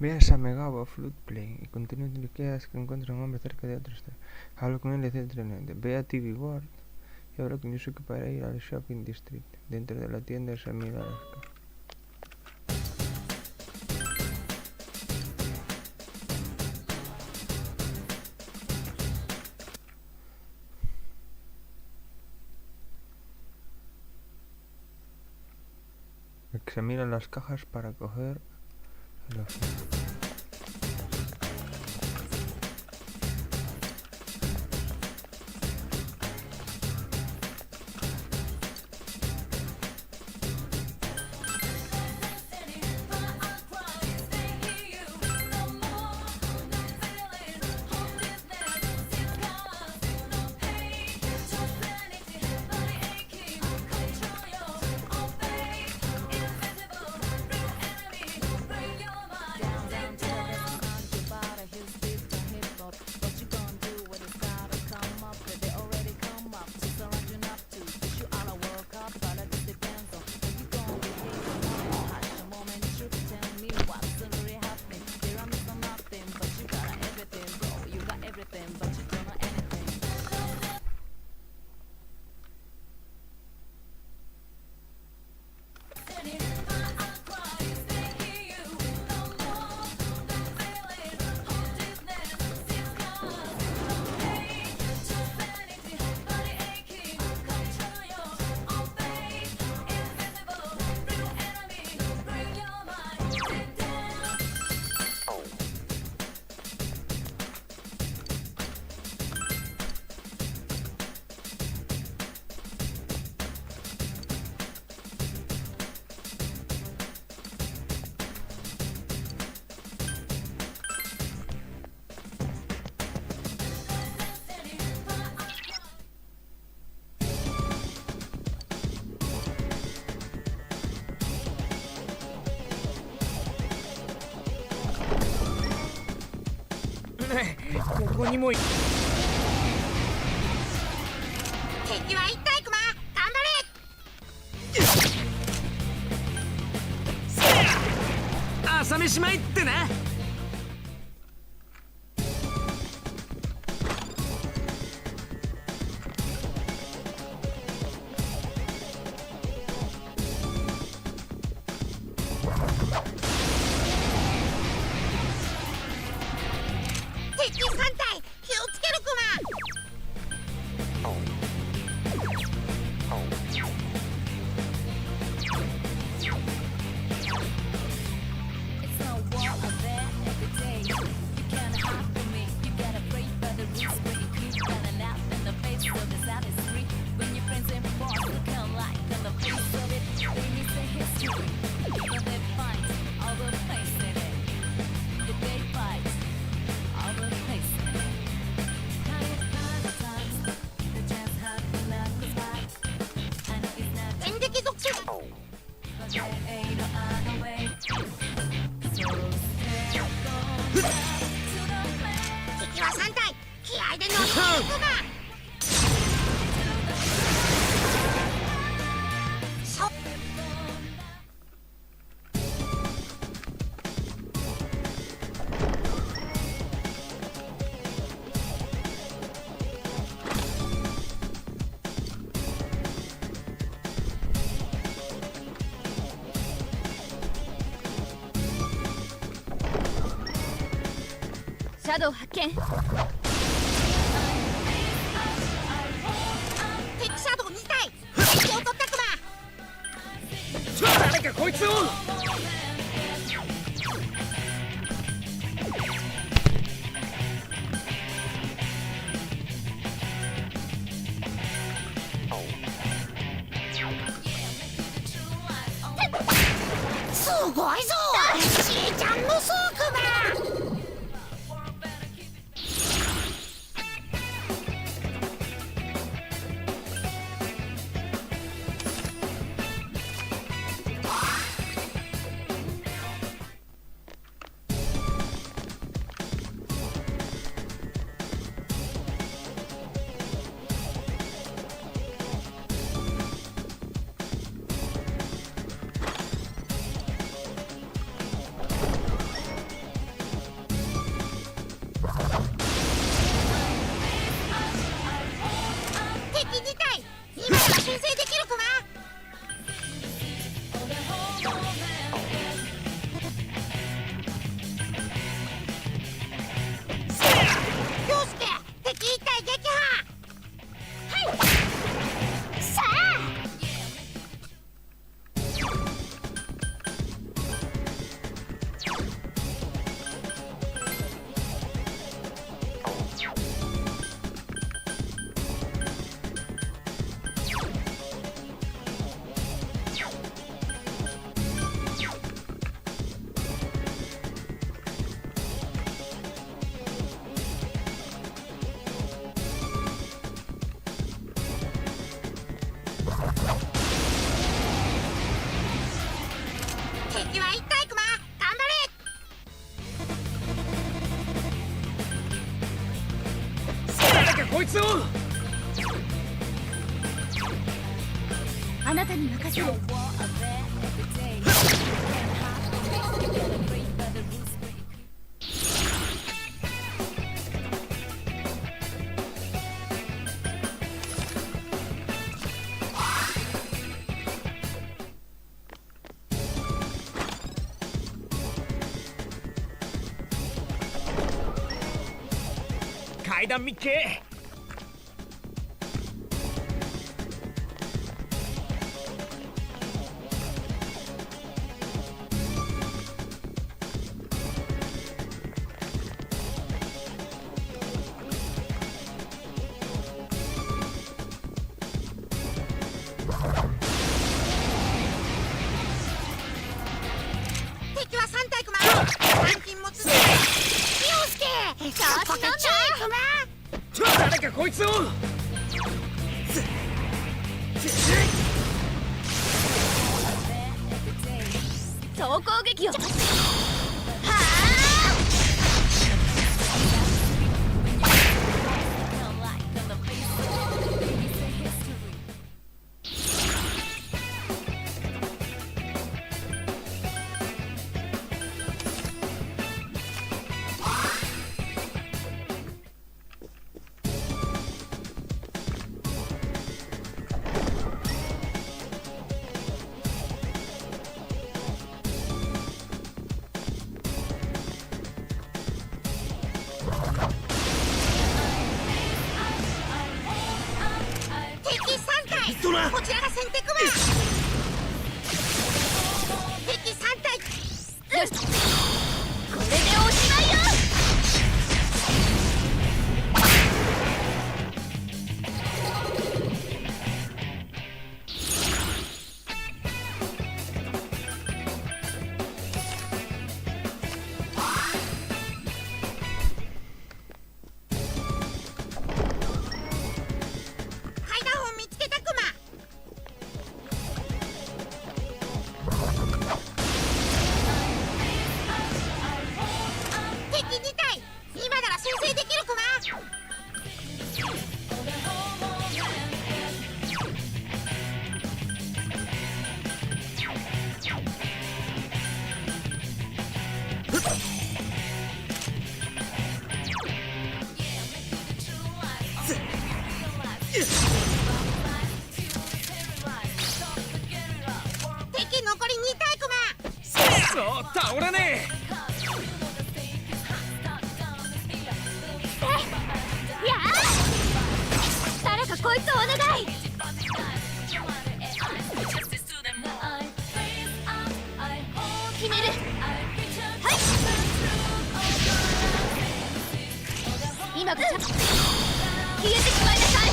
Ves a Megabo Floodplain y continúa de liqueas que encuentra un hombre cerca de otros. Hablo con él y dice ve a TV World y hablo con Yusuke para ir al Shopping District. Dentro de la tienda se mira las cajas. Examina las cajas para coger el objeto.ここにも敵は一体クマ頑張れ。朝飯前ってな。敵3体気をつけるクマ。敵は3体気合で乗り切るクマ。シャドウ発見。こいつを。すごいぞしーちゃんのスークだ。敵自体今なら修正できるクマ。陽介敵一体撃破。はいさあ敵は一体クマ頑張れ。誰かこいつを。あなたに任せる。階段見っけ。敵は3体クマ。3金持つね。陽介調子乗んなクマ。誰かこいつを。総攻撃よ。こちらが先手クマ。敵3体。よし、これでおしまいよ。階段を見つけたクマ。敵自体今なら修正できるクマ。敵残り2体クマ。そう倒れねえ。やあ、誰かこいつをお願い。まく消えてしまいなさい。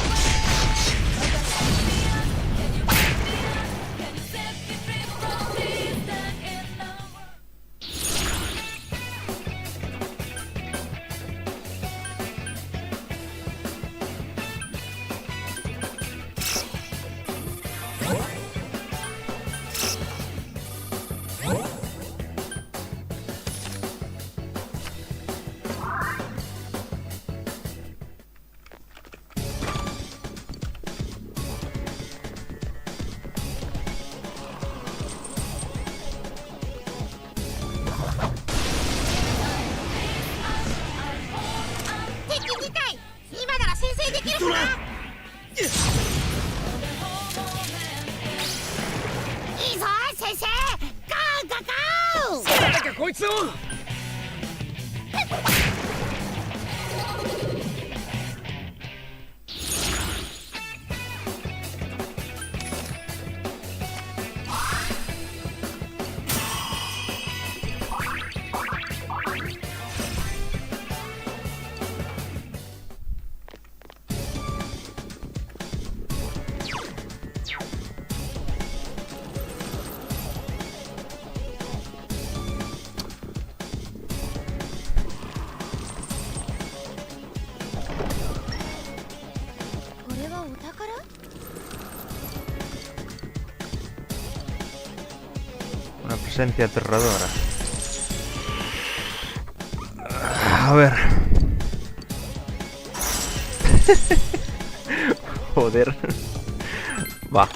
敵2体今なら先制できるかな。いいぞ先生、ゴーゴーゴー。なんだかこいつを。これはお宝？ Una presencia aterradora. A ver. Joder. Va.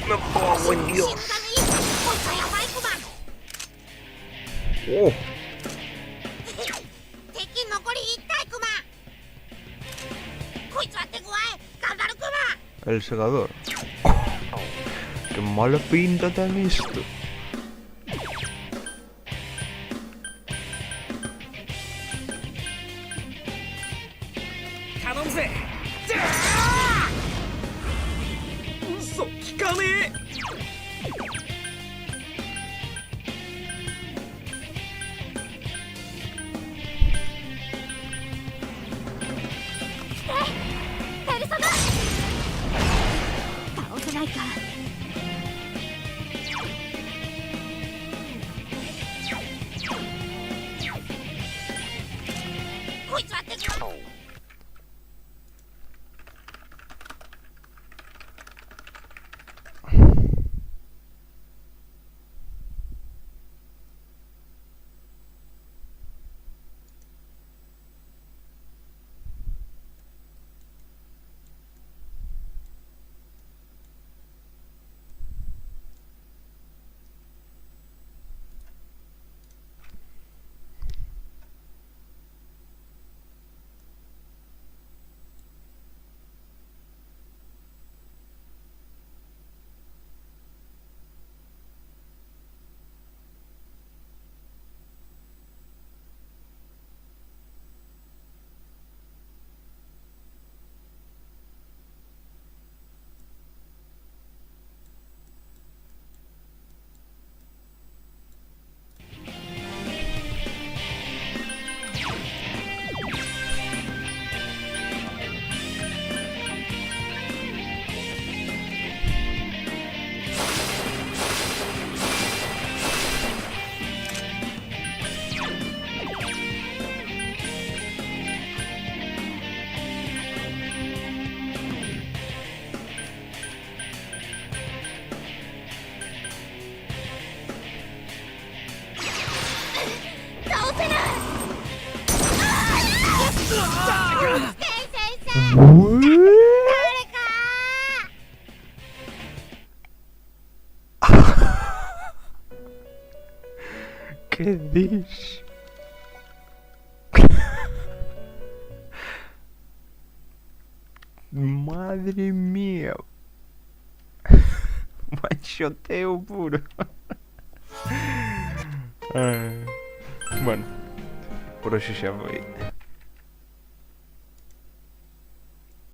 Me cago en 死ぬ Dios. ためにこいつはやばいクマ。 Oh. 敵残り1体クマ。こいつは手強い、頑張るクマ。 El segador. Qué mala pinta tan esto. 頼むぜ。嘘聞かねえ。ペルソナ倒せないか。こいつは手強い。¿Qué dices? Madre mía. Machoteo puro. Bueno, por hoy ya voy.